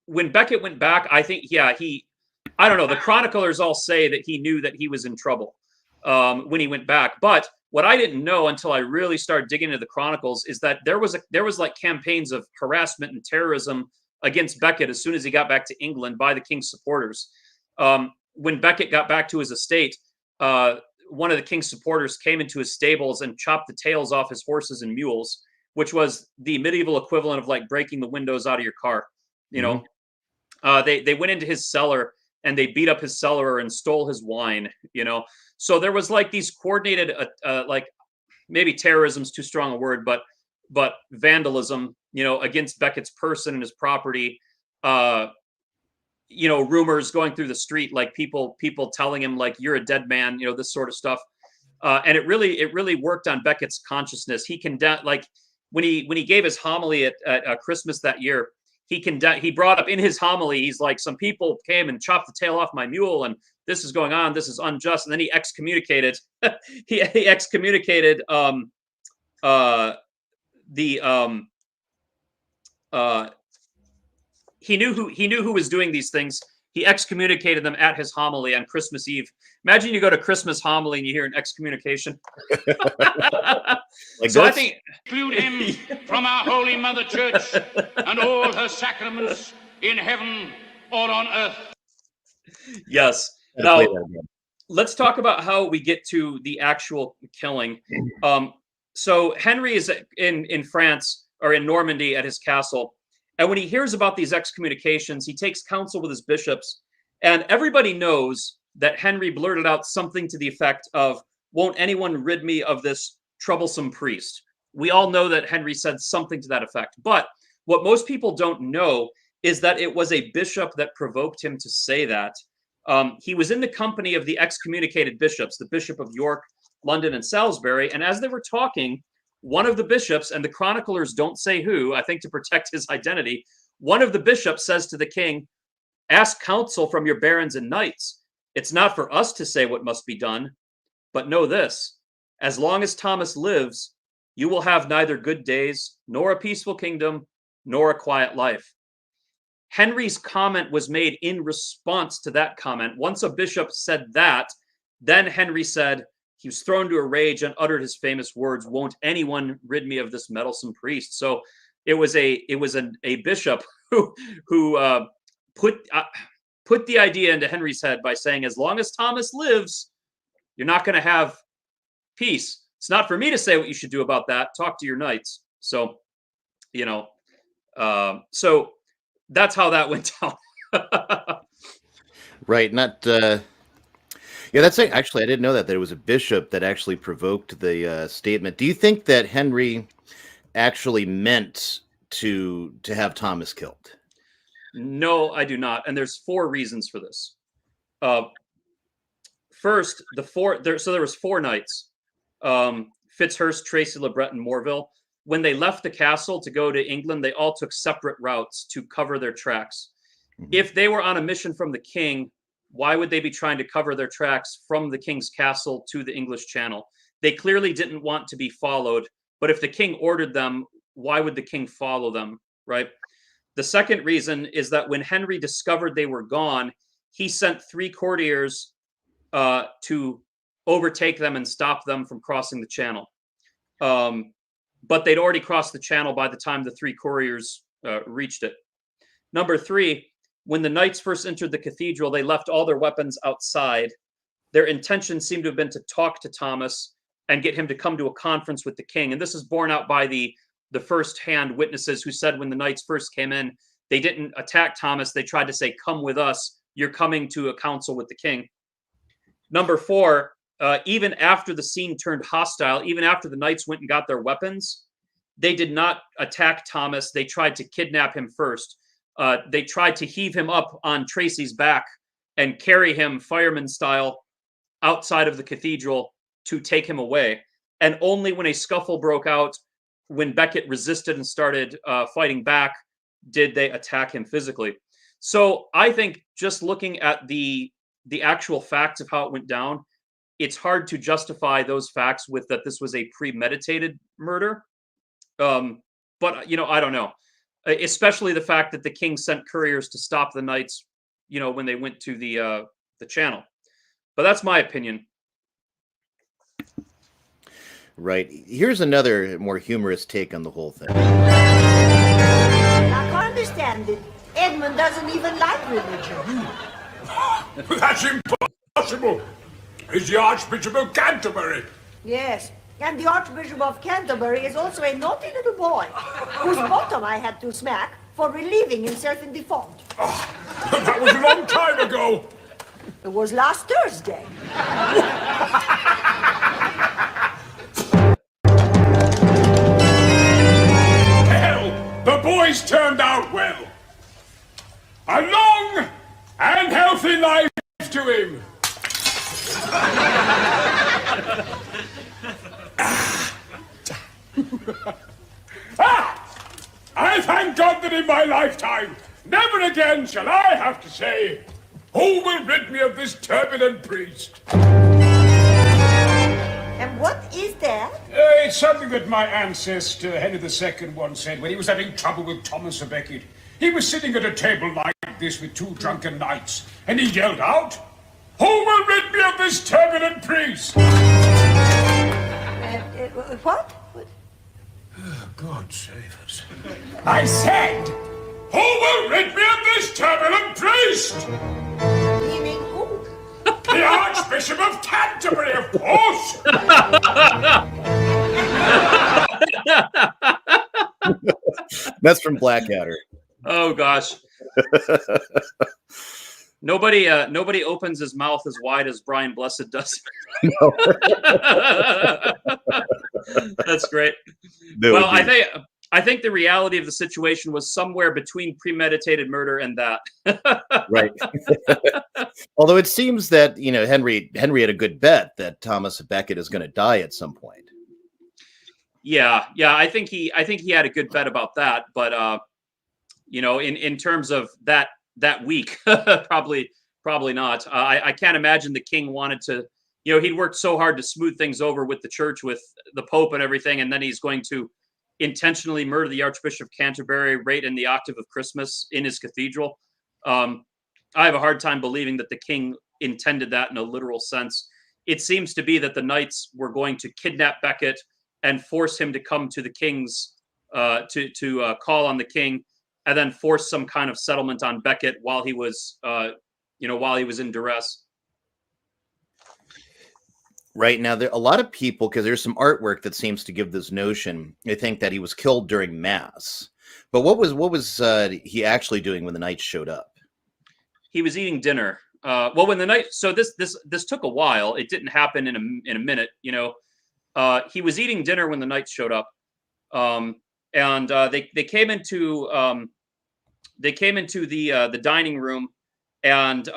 when Becket went back, I think, I don't know, the chroniclers all say that he knew that he was in trouble when he went back. But what I didn't know until I really started digging into the chronicles is that there was like campaigns of harassment and terrorism against Becket as soon as he got back to England by the king's supporters. When Becket got back to his estate, one of the king's supporters came into his stables and chopped the tails off his horses and mules, which was the medieval equivalent of like breaking the windows out of your car. You know, they went into his cellar and they beat up his cellarer and stole his wine. You know, so there was like these coordinated, like maybe terrorism's too strong a word, but vandalism, you know, against Becket's person and his property. You know, rumors going through the street, like people telling him like, you're a dead man, you know, this sort of stuff. And it really worked on Becket's consciousness. He like when he gave his homily at Christmas that year, he brought up in his homily, he's like, some people came and chopped the tail off my mule, and this is going on, this is unjust. And then he excommunicated he excommunicated he knew who was doing these things. He excommunicated them at his homily on Christmas Eve. Imagine you go to Christmas homily and you hear an excommunication. Like so this? I think Exclude him from our Holy Mother Church and all her sacraments in heaven or on earth. yes. Gotta Now play that again. let's talk about how we get to the actual killing. So Henry is in France or in Normandy at his castle. And when he hears about these excommunications, he takes counsel with his bishops. And everybody knows that Henry blurted out something to the effect of, won't anyone rid me of this troublesome priest? We all know that Henry said something to that effect. But what most people don't know is that it was a bishop that provoked him to say that. He was in the company of the excommunicated bishops, the Bishop of York, London, and Salisbury. And as they were talking, one of the bishops, and the chroniclers don't say who, I think to protect his identity, one of the bishops says to the king, ask counsel from your barons and knights. It's not for us to say what must be done, but know this, as long as Thomas lives, you will have neither good days, nor a peaceful kingdom, nor a quiet life. Henry's comment was made in response to that comment. Once a bishop said that, then Henry said, he was thrown to a rage and uttered his famous words, won't anyone rid me of this meddlesome priest? So it was a bishop who put the idea into Henry's head by saying, as long as Thomas lives, you're not going to have peace. It's not for me to say what you should do about that. Talk to your knights. So, you know, so that's how that went down. Right. Not, yeah, that's actually, I didn't know that there was a bishop that actually provoked the statement. Do you think that Henry actually meant to have Thomas killed? No, I do not. And there's 4 reasons for this. First, there was 4 knights, Fitzhurst, Tracy, LeBret, and Morville. When they left the castle to go to England, they all took separate routes to cover their tracks. Mm-hmm. If they were on a mission from the king, why would they be trying to cover their tracks from the king's castle to the English Channel? They clearly didn't want to be followed, but if the king ordered them, why would the king follow them, right? The second reason is that when Henry discovered they were gone, he sent 3 courtiers to overtake them and stop them from crossing the channel. But they'd already crossed the channel by the time the 3 couriers reached it. Number 3, when the knights first entered the cathedral, they left all their weapons outside. Their intention seemed to have been to talk to Thomas and get him to come to a conference with the king. And this is borne out by the first-hand witnesses who said when the knights first came in, they didn't attack Thomas. They tried to say, come with us. You're coming to a council with the king. Number 4, even after the scene turned hostile, even after the knights went and got their weapons, they did not attack Thomas. They tried to kidnap him first. They tried to heave him up on Tracy's back and carry him fireman style outside of the cathedral to take him away. And only when a scuffle broke out, when Becket resisted and started fighting back, did they attack him physically. So I think just looking at the actual facts of how it went down, it's hard to justify those facts with that this was a premeditated murder. But, you know, I don't know. Especially the fact that the king sent couriers to stop the knights, you know, when they went to the channel. But that's my opinion. Right. Here's another more humorous take on the whole thing. I understand it. Edmund doesn't even like religion. That's impossible. is the Archbishop of Canterbury. Yes, and the Archbishop of Canterbury is also a naughty little boy, whose bottom I had to smack for relieving himself in default. Oh, that was a long time ago. It was last Thursday. Hell, the boys turned out well. A long and healthy life to him. I thank God that in my lifetime, never again shall I have to say, who will rid me of this turbulent priest? And what is that? It's something that my ancestor, Henry II, once said when he was having trouble with Thomas of Becket. He was sitting at a table like this with two drunken knights, and he yelled out, "Who will rid me of this turbulent priest?" What? Oh, God save us. I said, who will rid me of this turbulent priest? Meaning who? The Archbishop of Canterbury, of course! That's from Blackadder. Oh gosh. Nobody opens his mouth as wide as Brian Blessed does. No. That's great. No, well, I think the reality of the situation was somewhere between premeditated murder and that. Right. Although it seems that Henry had a good bet that Thomas of Becket is going to die at some point. Yeah. I think he had a good bet about that, but in terms of that week, probably not. I can't imagine the king wanted to. He'd worked so hard to smooth things over with the church, with the Pope and everything, and then he's going to intentionally murder the Archbishop of Canterbury right in the octave of Christmas in his cathedral. I have a hard time believing that the king intended that in a literal sense. It seems to be that the knights were going to kidnap Becket and force him to come to the king's to call on the king, and then force some kind of settlement on Becket while he was in duress. Right now, there a lot of people, because there's some artwork that seems to give this notion. They think that he was killed during Mass, but what was he actually doing when the knights showed up? He was eating dinner. When the night. So this took a while. It didn't happen in a minute. He was eating dinner when the knights showed up, and they came into the dining room, and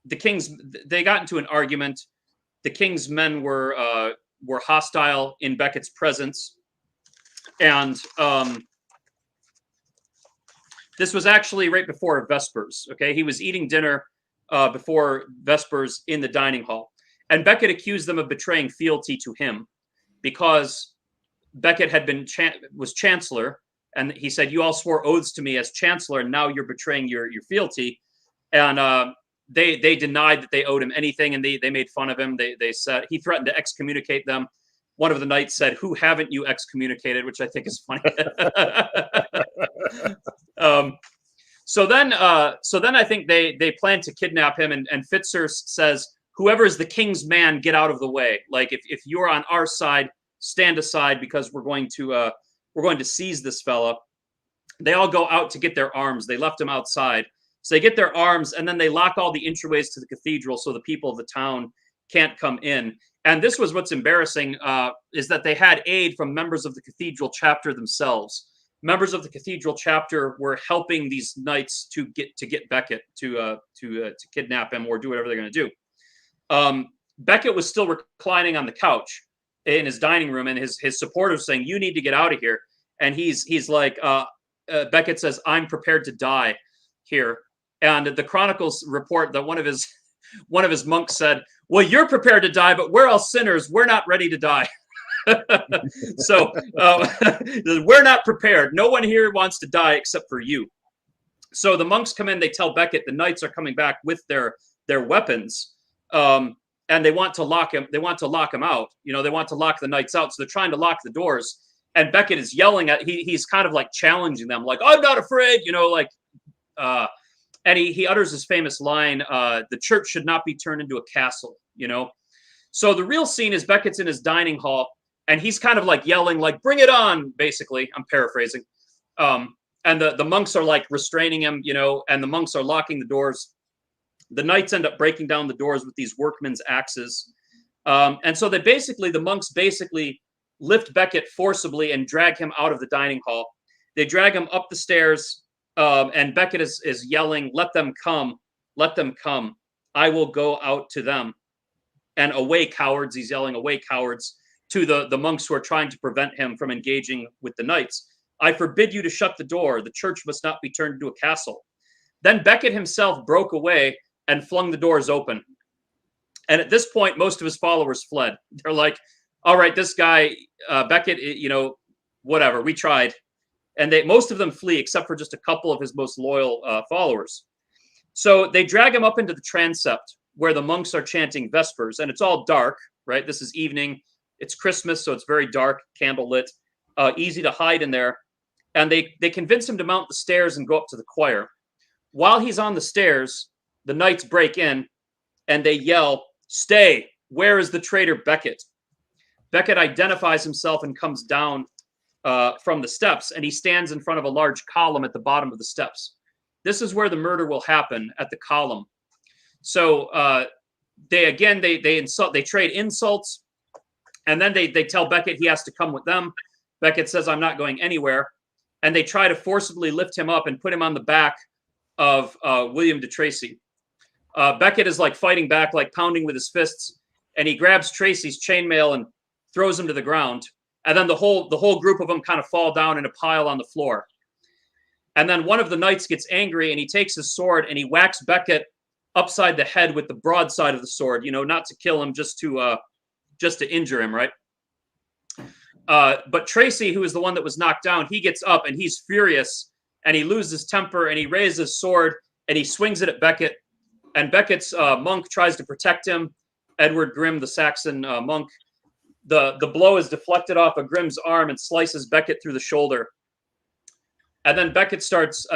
they got into an argument. The king's men were hostile in Becket's presence, and this was actually right before Vespers. Okay, he was eating dinner before Vespers in the dining hall, and Becket accused them of betraying fealty to him because Becket was chancellor, and he said, "You all swore oaths to me as chancellor, and now you're betraying your fealty." And they denied that they owed him anything, and they made fun of him. They said he threatened to excommunicate them. One of the knights said, "Who haven't you excommunicated?" which I think is funny. So then I think they plan to kidnap him, and Fitzer says, "Whoever is the king's man, get out of the way. Like if you're on our side, stand aside, because we're going to seize this fella." They all go out to get their arms. They left him outside. So they get their arms, and then they lock all the entryways to the cathedral so the people of the town can't come in. And this was what's embarrassing, is that they had aid from members of the cathedral chapter themselves. Members of the cathedral chapter were helping these knights to get Becket to kidnap him or do whatever they're going to do. Becket was still reclining on the couch in his dining room, and his supporters saying, "You need to get out of here." And he's like, Becket says, "I'm prepared to die here." And the Chronicles report that one of his monks said, "Well, you're prepared to die, but we're all sinners. We're not ready to die." So we're not prepared. No one here wants to die except for you. So the monks come in. They tell Becket the knights are coming back with their weapons, and they want to lock him. They want to lock him out. They want to lock the knights out. So they're trying to lock the doors. And Becket is yelling he's kind of like challenging them, like, "I'm not afraid," and he utters his famous line, the church should not be turned into a castle, you know? So the real scene is Becket's in his dining hall, and he's kind of like yelling, like, bring it on, basically. I'm paraphrasing. And the monks are like restraining him, you know, and the monks are locking the doors. The knights end up breaking down the doors with these workmen's axes. And so the monks basically lift Becket forcibly and drag him out of the dining hall. They drag him up the stairs, and Becket is yelling, let them come, let them come. I will go out to them. And away, cowards, he's yelling, away, cowards, to the monks who are trying to prevent him from engaging with the knights. I forbid you to shut the door. The church must not be turned into a castle. Then Becket himself broke away and flung the doors open. And at this point, most of his followers fled. They're like, all right, this guy, Becket, you know, whatever, we tried. And most of them flee, except for just a couple of his most loyal followers. So they drag him up into the transept, where the monks are chanting Vespers, and it's all dark, right? This is evening. It's Christmas, so it's very dark, candlelit, easy to hide in there. And they convince him to mount the stairs and go up to the choir. While he's on the stairs, the knights break in, and they yell, stay, where is the traitor Becket? Becket identifies himself and comes down from the steps, and he stands in front of a large column at the bottom of the steps. This is where the murder will happen, at the column. So they trade insults, and then they tell Becket he has to come with them. Becket says, I'm not going anywhere. And they try to forcibly lift him up and put him on the back of William de Tracy. Becket is like fighting back, like pounding with his fists, and he grabs Tracy's chainmail and throws him to the ground. And then the whole group of them kind of fall down in a pile on the floor. And then one of the knights gets angry, and he takes his sword and he whacks Becket upside the head with the broadside of the sword, you know, not to kill him, just to injure him, right? But Tracy, who is the one that was knocked down, he gets up and he's furious, and he loses temper, and he raises his sword and he swings it at Becket. And Becket's monk tries to protect him, Edward Grimm, the Saxon monk. The blow is deflected off of Grimm's arm and slices Becket through the shoulder. And then Becket starts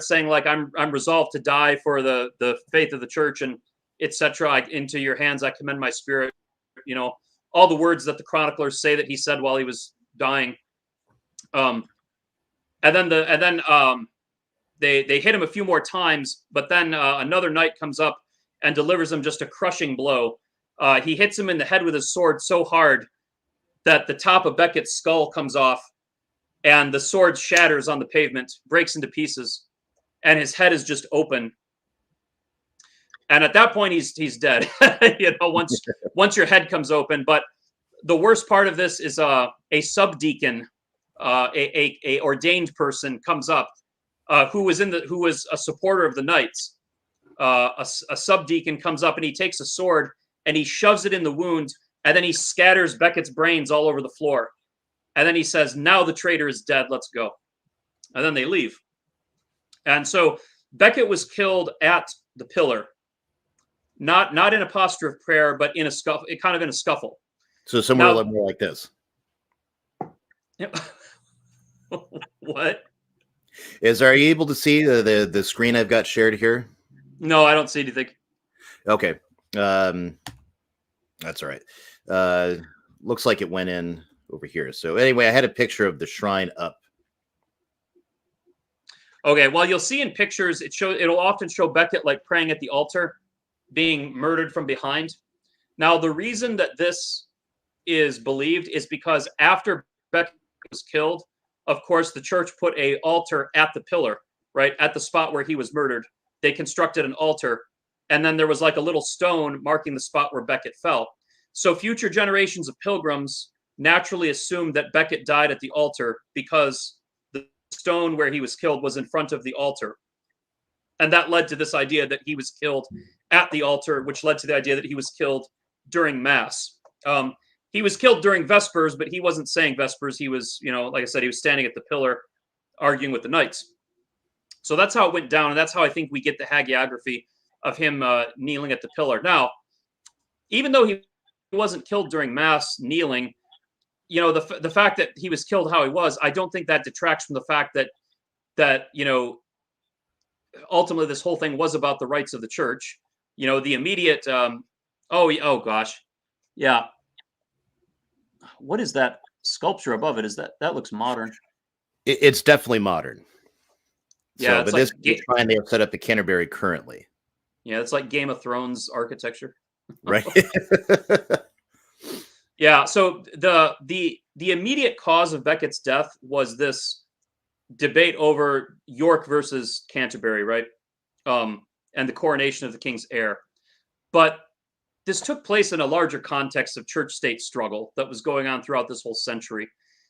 saying, like, I'm resolved to die for the faith of the church, and etc. Into your hands I commend my spirit. You know, all the words that the chroniclers say that he said while he was dying. And then they hit him a few more times, but then another knight comes up and delivers him just a crushing blow. He hits him in the head with his sword so hard that the top of Becket's skull comes off, and the sword shatters on the pavement, breaks into pieces, and his head is just open. And at that point, he's dead. You know, once your head comes open. But the worst part of this is a subdeacon, a ordained person, comes up, who was a supporter of the knights. A subdeacon comes up and he takes a sword and he shoves it in the wound, and then he scatters Becket's brains all over the floor. And then he says, now the traitor is dead, let's go. And then they leave. And so Becket was killed at the pillar, not in a posture of prayer, but in a scuffle, kind of in a scuffle. So somewhere a little more like this. What? Are you able to see the screen I've got shared here? No, I don't see anything. Okay. That's all right. Looks like it went in over here. So anyway, I had a picture of the shrine up. Okay, well, you'll see in pictures, it'll often show Becket like praying at the altar, being murdered from behind. Now, the reason that this is believed is because after Becket was killed, of course, the church put an altar at the pillar, right, at the spot where he was murdered. They constructed an altar, and then there was like a little stone marking the spot where Becket fell. So future generations of pilgrims naturally assumed that Becket died at the altar because the stone where he was killed was in front of the altar. And that led to this idea that he was killed at the altar, which led to the idea that he was killed during Mass. He was killed during Vespers, but he wasn't saying Vespers. He was, you know, like I said, he was standing at the pillar arguing with the knights. So that's how it went down, and that's how I think we get the hagiography of him kneeling at the pillar. Now, even though he wasn't killed during Mass kneeling, you know, the fact that he was killed how he was, I don't think that detracts from the fact that you know, ultimately this whole thing was about the rights of the church. You know, the immediate. Oh gosh, yeah. What is that sculpture above it? Is that looks modern? It's definitely modern. Yeah, So, it's but like this is fine. They have set up the Canterbury currently. yeah, it's like Game of Thrones architecture. Right. Yeah. So the immediate cause of Becket's death was this debate over York versus Canterbury, right? And the coronation of the king's heir. But this took place in a larger context of church-state struggle that was going on throughout this whole century.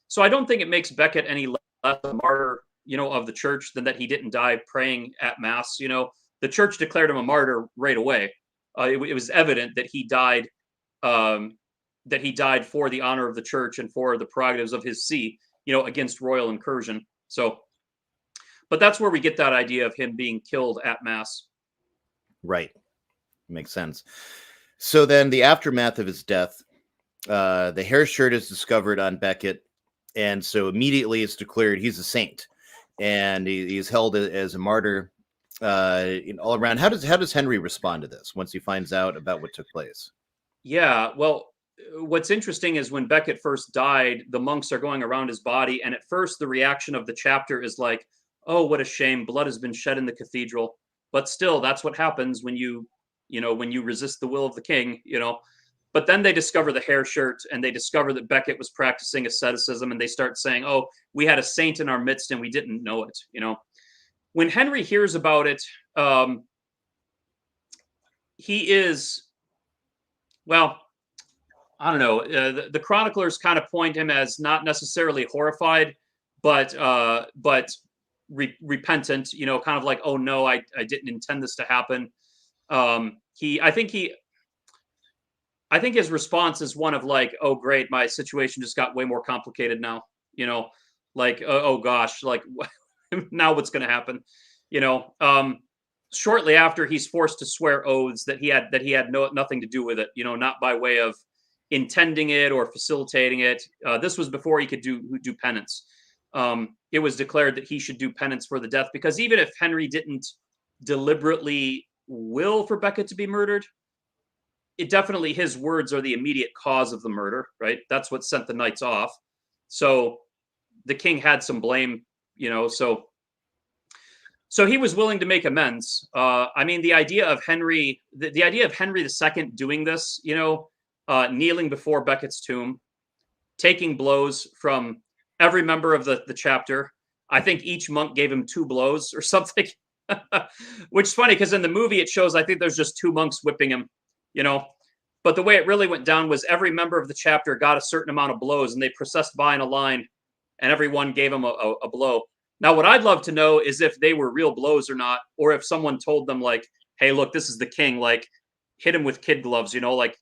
So I don't think it makes Becket any less a martyr, you know, of the church than that he didn't die praying at mass. You know, the church declared him a martyr right away. It was evident that he died, for the honor of the church and for the prerogatives of his see, you know, against royal incursion. So, but that's where we get that idea of him being killed at mass. Right. Makes sense. So then the aftermath of his death, the hair shirt is discovered on Becket. And so immediately it's declared he's a saint, and he's held as a martyr all around. How does Henry respond to this once he finds out about what took place? Yeah, well, what's interesting is when Becket first died, the monks are going around his body, and at first the reaction of the chapter is like, "Oh, what a shame! Blood has been shed in the cathedral." But still, that's what happens when you resist the will of the king, you know. But then they discover the hair shirt, and they discover that Becket was practicing asceticism, and they start saying, "Oh, we had a saint in our midst, and we didn't know it." You know, when Henry hears about it, he is, well, I don't know. The chroniclers kind of point him as not necessarily horrified, but repentant. You know, kind of like, "Oh no, I didn't intend this to happen." I think his response is one of like, "Oh great, my situation just got way more complicated now." You know, like, "Oh gosh, like now what's going to happen?" You know. Shortly after, he's forced to swear oaths that he had nothing to do with it. You know, not by way of intending it or facilitating it. This was before he could do penance. It was declared that he should do penance for the death, because even if Henry didn't deliberately will for Becket to be murdered, it definitely, his words are the immediate cause of the murder, right? That's what sent the knights off. So the king had some blame, you know. So he was willing to make amends. I mean, the idea of Henry II doing this, you know, kneeling before Becket's tomb, taking blows from every member of the chapter. I think each monk gave him 2 blows or something, which is funny because in the movie it shows, I think there's just 2 monks whipping him, you know. But the way it really went down was every member of the chapter got a certain amount of blows, and they processed by in a line, and everyone gave him a blow. Now, what I'd love to know is if they were real blows or not, or if someone told them like, "Hey, look, this is the king, like hit him with kid gloves," you know, like,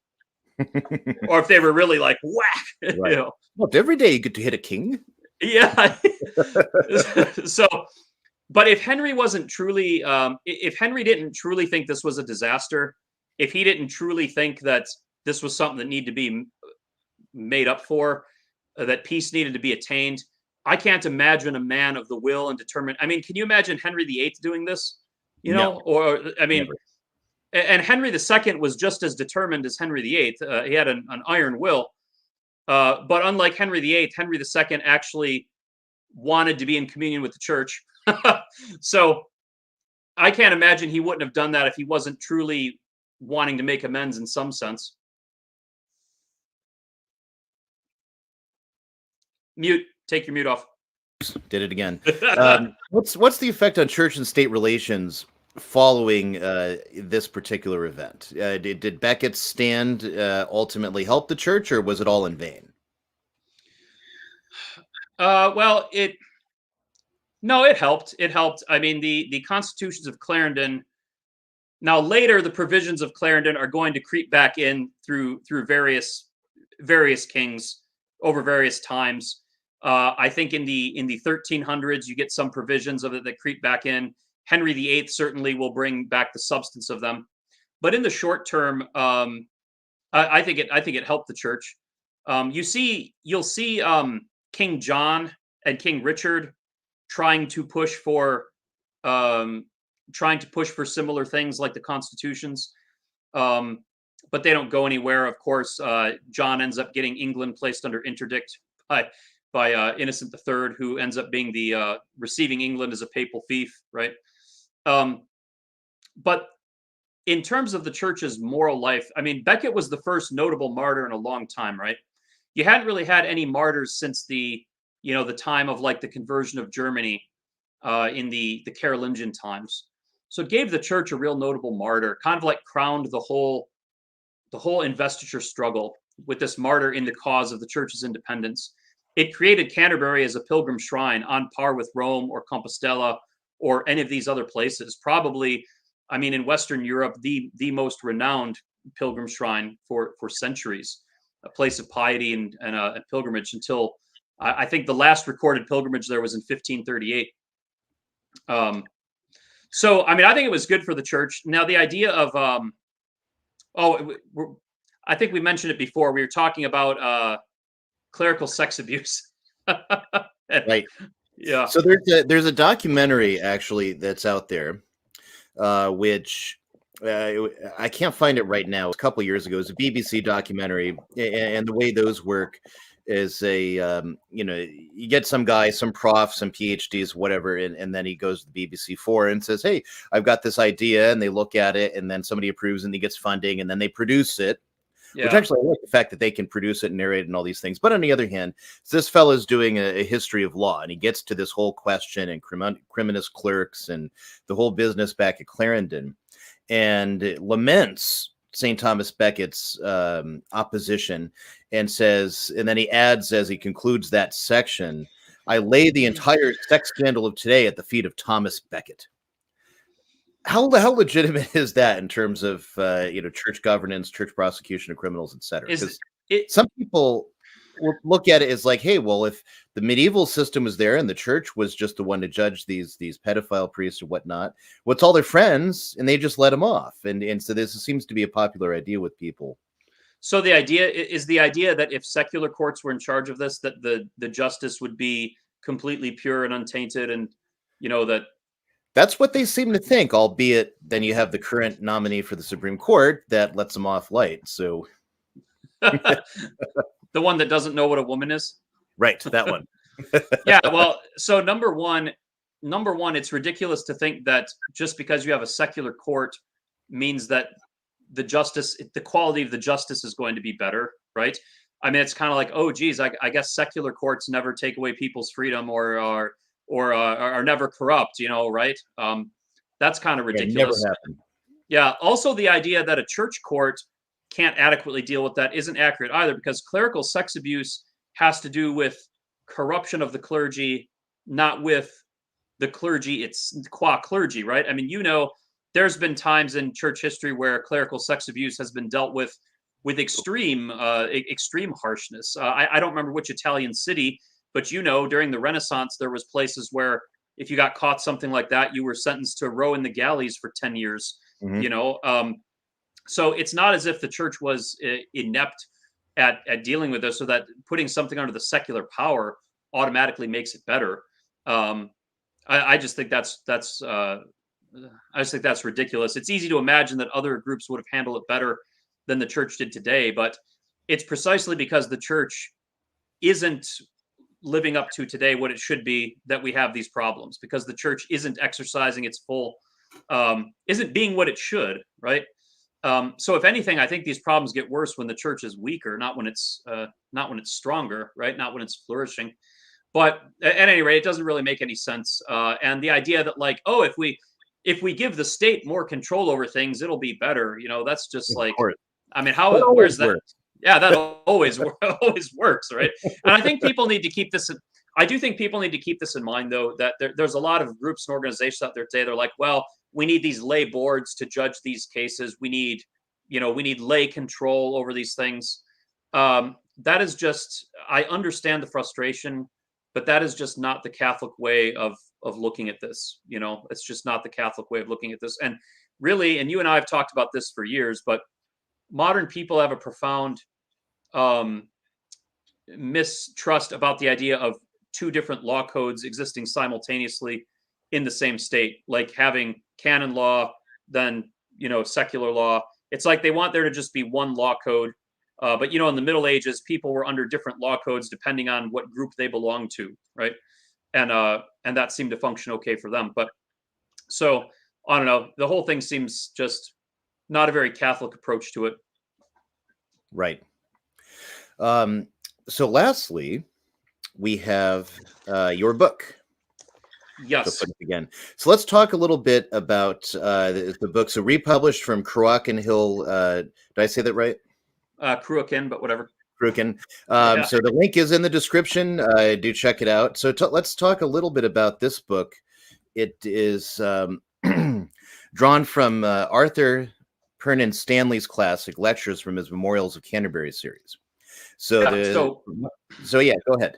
or if they were really like whack, Right. you know. Well, every day you get to hit a king. Yeah. So, but if Henry wasn't truly, if Henry didn't truly think this was a disaster, if he didn't truly think that this was something that needed to be made up for, that peace needed to be attained, I can't imagine a man of the will and determined. I mean, can you imagine Henry VIII doing this? You know, No, or I mean, never. and Henry II was just as determined as Henry VIII. He had an iron will. But unlike Henry VIII, Henry II actually wanted to be in communion with the church. So I can't imagine he wouldn't have done that if he wasn't truly wanting to make amends in some sense. Mute. Take your mute off. Did it again. What's the effect on church and state relations following this particular event? Did Becket's stand ultimately help the church, or was it all in vain? Well, it helped. It helped. I mean, the constitutions of Clarendon. Now, later, the provisions of Clarendon are going to creep back in through various kings over various times. I think in the 1300s, you get some provisions of it that creep back in. Henry VIII certainly will bring back the substance of them, but in the short term, I think it helped the church. You'll see King John and King Richard trying to push for trying to push for similar things like the constitutions, but they don't go anywhere. Of course, John ends up getting England placed under interdict by Innocent III, who ends up being the receiving England as a papal fief, right? But in terms of the church's moral life, I mean, Becket was the first notable martyr in a long time, right? You hadn't really had any martyrs since the time of like the conversion of Germany in the Carolingian times. So it gave the church a real notable martyr, kind of like crowned the whole investiture struggle with this martyr in the cause of the church's independence. It created Canterbury as a pilgrim shrine on par with Rome or Compostela or any of these other places. Probably, I mean, in Western Europe, the most renowned pilgrim shrine for centuries, a place of piety and a pilgrimage until I think the last recorded pilgrimage there was in 1538. So, I mean, I think it was good for the church. Now, the idea of, I think we mentioned it before. We were talking about clerical sex abuse. Right. Yeah. So there's a documentary actually that's out there, which I can't find it right now. A couple years ago, it was a BBC documentary, and the way those work is you get some guy, some prof, some PhDs, whatever, and then he goes to the BBC4 and says, "Hey, I've got this idea," and they look at it, and then somebody approves, and he gets funding, and then they produce it. Yeah. Which actually, I like the fact that they can produce it and narrate it and all these things. But on the other hand, this fellow's doing a history of law, and he gets to this whole question and criminus clerks and the whole business back at Clarendon, and it laments St. Thomas Becket's opposition, and says, and then he adds as he concludes that section, "I lay the entire sex scandal of today at the feet of Thomas Becket." How legitimate is that in terms of church governance, church prosecution of criminals, etc.? Because some people will look at it as like, hey, well, if the medieval system was there and the church was just the one to judge these pedophile priests or whatnot, what's all their friends, and they just let them off, and so this seems to be a popular idea with people. So the idea that if secular courts were in charge of this, that the justice would be completely pure and untainted, and that's what they seem to think, albeit then you have the current nominee for the Supreme Court that lets them off light. So the one that doesn't know what a woman is? Right, that one. Yeah, well, so number one, it's ridiculous to think that just because you have a secular court means that the quality of the justice is going to be better, right? I mean, it's kind of like, oh, geez, I guess secular courts never take away people's freedom or are never corrupt, right? That's kind of ridiculous. Never happened. Yeah. Also, the idea that a church court can't adequately deal with that isn't accurate either, because clerical sex abuse has to do with corruption of the clergy, not with the clergy. It's qua clergy, right? I mean, there's been times in church history where clerical sex abuse has been dealt with extreme harshness. I don't remember which Italian city, but during the Renaissance, there was places where if you got caught something like that, you were sentenced to row in the galleys for 10 years. Mm-hmm. So it's not as if the church was inept at dealing with this, so that putting something under the secular power automatically makes it better. I just think that's ridiculous. It's easy to imagine that other groups would have handled it better than the church did today, but it's precisely because the church isn't living up to today what it should be that we have these problems, because the church isn't exercising its full, isn't being what it should, right? So if anything, I think these problems get worse when the church is weaker, not when it's stronger, right? Not when it's flourishing. But at any rate, it doesn't really make any sense. And the idea that like, oh, if we give the state more control over things, it'll be better. That's just like, I mean, where's that? Yeah, that always works, right? And I think people need to keep this. I do think people need to keep this in mind, though, that there's a lot of groups and organizations out there today. They're like, well, we need these lay boards to judge these cases. We need lay control over these things. That is just, I understand the frustration, but that is just not the Catholic way of looking at this. It's just not the Catholic way of looking at this. And really, and you and I have talked about this for years, but modern people have a profound mistrust about the idea of two different law codes existing simultaneously in the same state, like having canon law, then, secular law. It's like they want there to just be one law code. But, in the Middle Ages, people were under different law codes depending on what group they belonged to, right? And that seemed to function okay for them. But so, I don't know. The whole thing seems just not a very Catholic approach to it. Right. So lastly, we have your book. Yes. Again. So let's talk a little bit about the book. So republished from Cruachan Hill. Did I say that right? Cruachan, but whatever. Cruachan. So the link is in the description. Do check it out. So let's talk a little bit about this book. It is drawn from Arthur Pernan Stanley's classic lectures from his Memorials of Canterbury series. So yeah, go ahead.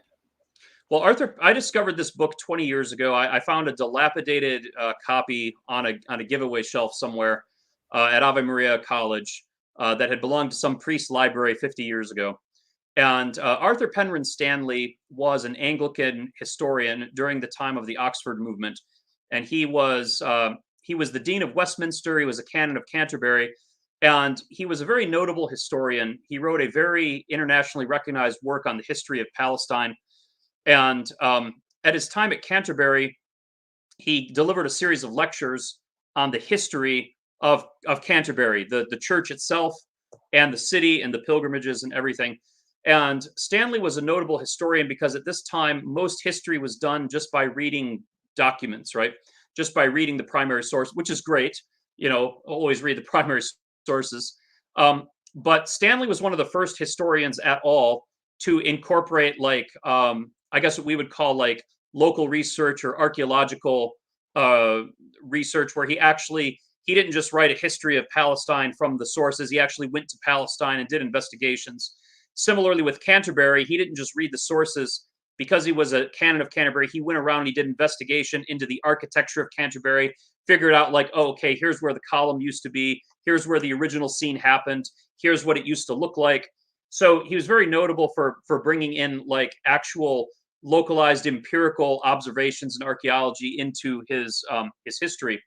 Well, Arthur, I discovered this book 20 years ago. I found a dilapidated copy on a giveaway shelf somewhere at Ave Maria College that had belonged to some priest's library 50 years ago. And Arthur Penrhyn Stanley was an Anglican historian during the time of the Oxford movement, and he was the Dean of Westminster. He was a Canon of Canterbury, and he was a very notable historian. He wrote a very internationally recognized work on the history of Palestine. And at his time at Canterbury, he delivered a series of lectures on the history of Canterbury, the church itself, and the city, and the pilgrimages and everything. And Stanley was a notable historian because at this time, most history was done just by reading documents, right? Just by reading the primary source, which is great. Always read the primary sources. But Stanley was one of the first historians at all to incorporate, like, I guess what we would call like local research or archaeological research, where he didn't just write a history of Palestine from the sources. He actually went to Palestine and did investigations. Similarly with Canterbury, he didn't just read the sources. Because he was a canon of Canterbury, he went around and he did investigation into the architecture of Canterbury, figured out like, oh, okay, here's where the column used to be. Here's where the original scene happened. Here's what it used to look like. So he was very notable for bringing in like actual localized empirical observations and archaeology into his history.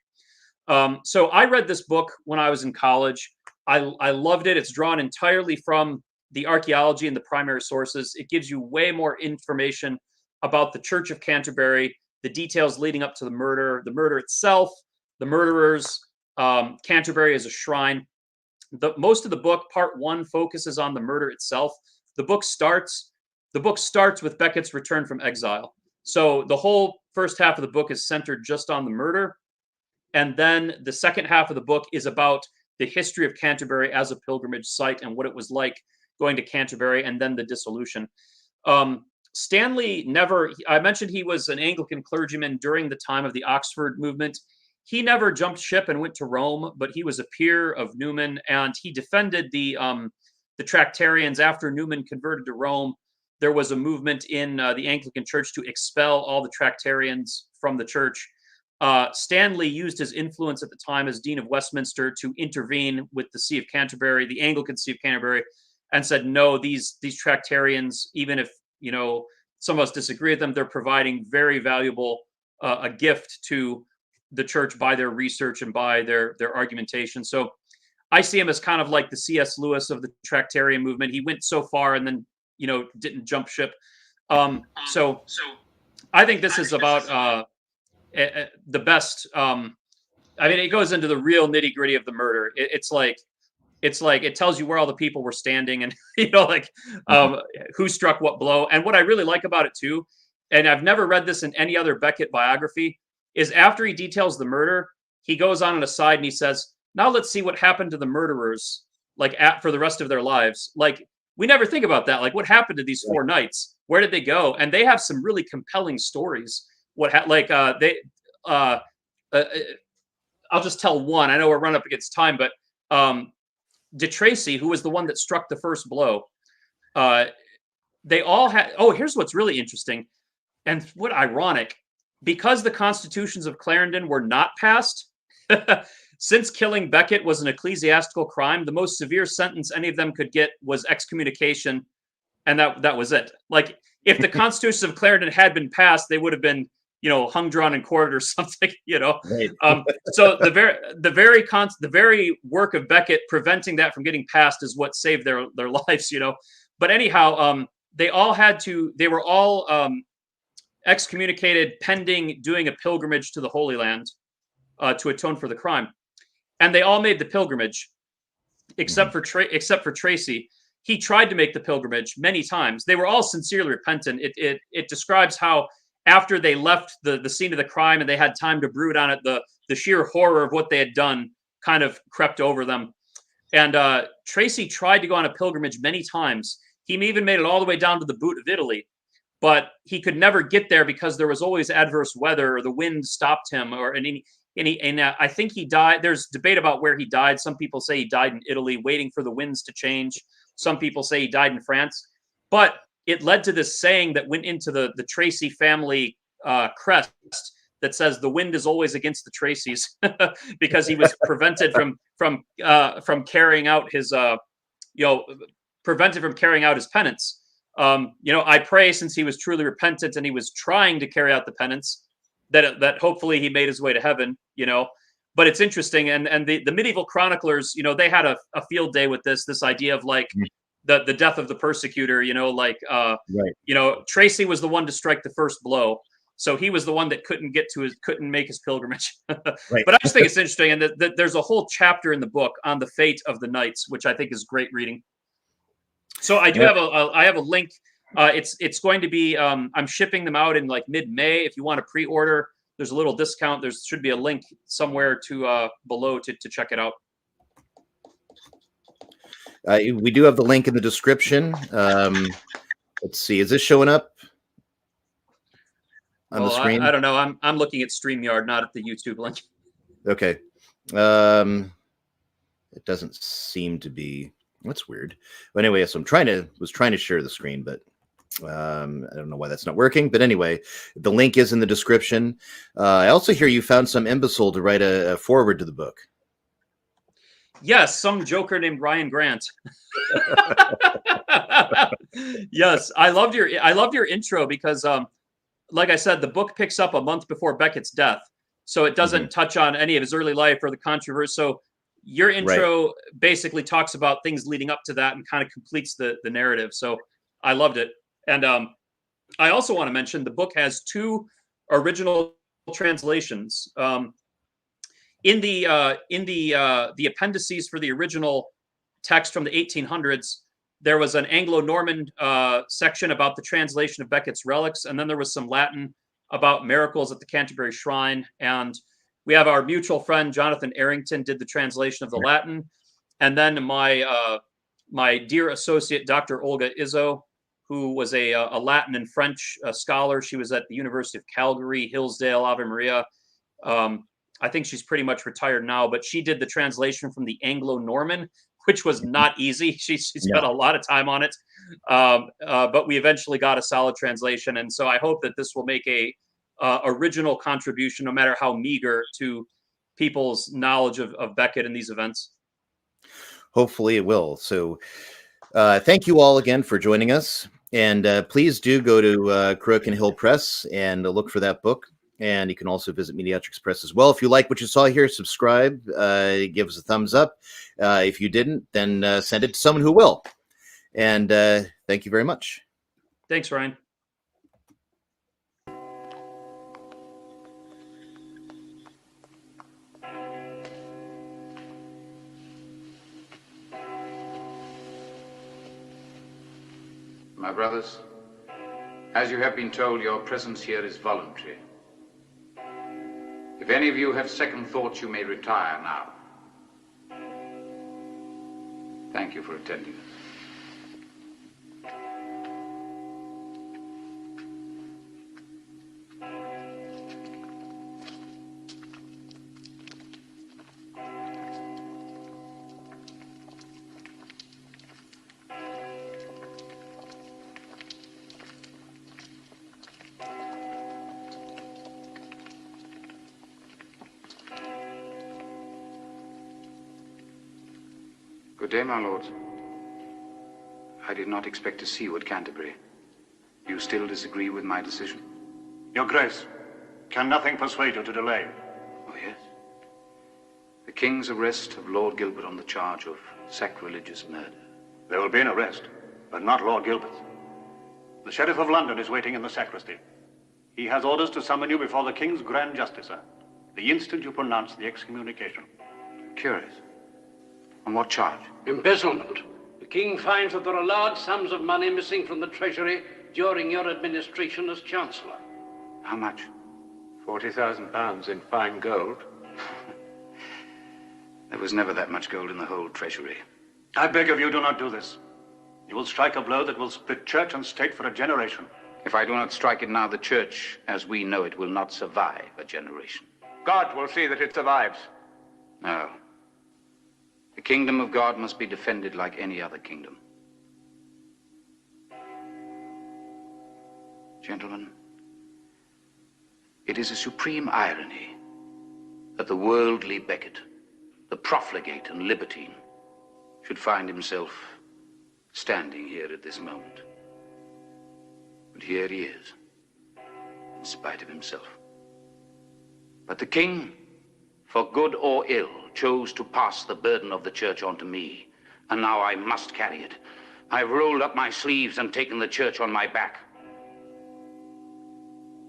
So I read this book when I was in college. I loved it. It's drawn entirely from the archaeology and the primary sources. It gives you way more information about the Church of Canterbury, the details leading up to the murder itself, the murderers, Canterbury as a shrine. Most of the book, part one, focuses on the murder itself. The book starts with Becket's return from exile. So the whole first half of the book is centered just on the murder. And then the second half of the book is about the history of Canterbury as a pilgrimage site and what it was like going to Canterbury, and then the dissolution. Stanley I mentioned he was an Anglican clergyman during the time of the Oxford movement. He never jumped ship and went to Rome, but he was a peer of Newman, and he defended the Tractarians after Newman converted to Rome. There was a movement in the Anglican Church to expel all the Tractarians from the church. Stanley used his influence at the time as Dean of Westminster to intervene with the See of Canterbury, the Anglican See of Canterbury, and said, no, these Tractarians, even if some of us disagree with them, they're providing very valuable a gift to the church by their research and by their argumentation. So I see him as kind of like the C.S. Lewis of the Tractarian movement. He went so far and then didn't jump ship. So I think this is about the best. It goes into the real nitty gritty of the murder. It's like it tells you where all the people were standing and who struck what blow. And what I really like about it too, and I've never read this in any other Becket biography, is after he details the murder, he goes on an aside and he says, now let's see what happened to the murderers for the rest of their lives. Like, we never think about that. Like, what happened to these 4 knights? Where did they go? And they have some really compelling stories. I'll just tell one. I know we're running up against time, but De Tracy, who was the one that struck the first blow, they all had. Oh, here's what's really interesting, and what ironic, because the constitutions of Clarendon were not passed. Since killing Becket was an ecclesiastical crime, the most severe sentence any of them could get was excommunication, and that was it. Like, if the constitutions of Clarendon had been passed, they would have been hung, drawn, and quartered or something, Right. So the very work of Becket preventing that from getting passed is what saved their lives, But anyhow, they were all excommunicated pending doing a pilgrimage to the Holy Land to atone for the crime, and they all made the pilgrimage, except for Tracy. He tried to make the pilgrimage many times. They were all sincerely repentant. It describes how after they left the scene of the crime and they had time to brood on it, the sheer horror of what they had done kind of crept over them. And Tracy tried to go on a pilgrimage many times. He even made it all the way down to the boot of Italy, but he could never get there because there was always adverse weather or the wind stopped him. And I think he died. There's debate about where he died. Some people say he died in Italy, waiting for the winds to change. Some people say he died in France. But it led to this saying that went into the Tracy family crest that says the wind is always against the Tracys, because he was prevented from carrying out his prevented from carrying out his penance. I pray, since he was truly repentant and he was trying to carry out the penance, that hopefully he made his way to heaven. But it's interesting, and the medieval chroniclers, they had a field day with this idea of like the death of the persecutor. Right. Tracy was the one to strike the first blow, so he was the one that couldn't make his pilgrimage. Right. But I just think it's interesting, and that there's a whole chapter in the book on the fate of the knights, which I think is great reading. So I do have a link. It's going to be I'm shipping them out in like mid-May. If you want to pre-order, there's a little discount. There should be a link somewhere to below to check it out. We do have the link in the description. Let's see. Is this showing up on the screen? I don't know. I'm looking at StreamYard, not at the YouTube link. Okay. It doesn't seem to be. That's weird. But anyway, so was trying to share the screen, but I don't know why that's not working. But anyway, the link is in the description. I also hear you found some imbecile to write a foreword to the book. Yes, some joker named Ryan Grant. Yes, I loved your intro because, like I said, the book picks up a month before Becket's death, so it doesn't touch on any of his early life or the controversy. So your intro basically talks about things leading up to that and kind of completes the narrative. So I loved it. And I also want to mention the book has 2 original translations. In the appendices for the original text from the 1800s, there was an Anglo-Norman section about the translation of Becket's relics, and then there was some Latin about miracles at the Canterbury Shrine. And we have our mutual friend Jonathan Arrington did the translation of the Latin, and then my dear associate Dr. Olga Izzo, who was a Latin and French scholar. She was at the University of Calgary, Hillsdale, Ave Maria. I think she's pretty much retired now, but she did the translation from the Anglo-Norman, which was not easy. She spent a lot of time on it, but we eventually got a solid translation. And so I hope that this will make a original contribution, no matter how meager, to people's knowledge of Becket and these events. Hopefully it will. So thank you all again for joining us. And please do go to Crook and Hill Press and look for that book. And you can also visit Mediatrix Press as well. If you like what you saw here, subscribe, give us a thumbs up. If you didn't, then send it to someone who will. And thank you very much. Thanks, Ryan. My brothers, as you have been told, your presence here is voluntary. If any of you have second thoughts, you may retire now. Thank you for attending us. Good day, my lords. I did not expect to see you at Canterbury. Do you still disagree with my decision? Your Grace, Can nothing persuade you to delay? Oh, yes. The King's arrest of Lord Gilbert on the charge of sacrilegious murder. There will be an arrest, but not Lord Gilbert's. The Sheriff of London is waiting in the sacristy. He has orders to summon you before the King's Grand Justicer, the instant you pronounce the excommunication. Curious. On what charge? Embezzlement. The King finds that there are large sums of money missing from the Treasury during your administration as Chancellor. How much? £40,000 in fine gold. There was never that much gold in the whole Treasury. I beg of you, do not do this. You will strike a blow that will split church and state for a generation. If I do not strike it now, the church, as we know it, will not survive a generation. God will see that it survives. No. The kingdom of God must be defended like any other kingdom. Gentlemen, it is a supreme irony that the worldly Becket, the profligate and libertine, should find himself standing here at this moment. But here he is, in spite of himself. But the king, for good or ill, chose to pass the burden of the church on to me, and now I must carry it. I've rolled up my sleeves and taken the church on my back.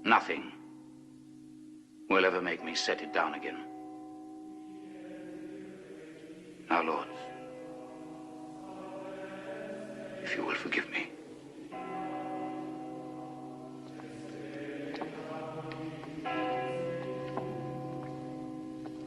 Nothing will ever make me set it down again. Now, lords, if you will forgive me.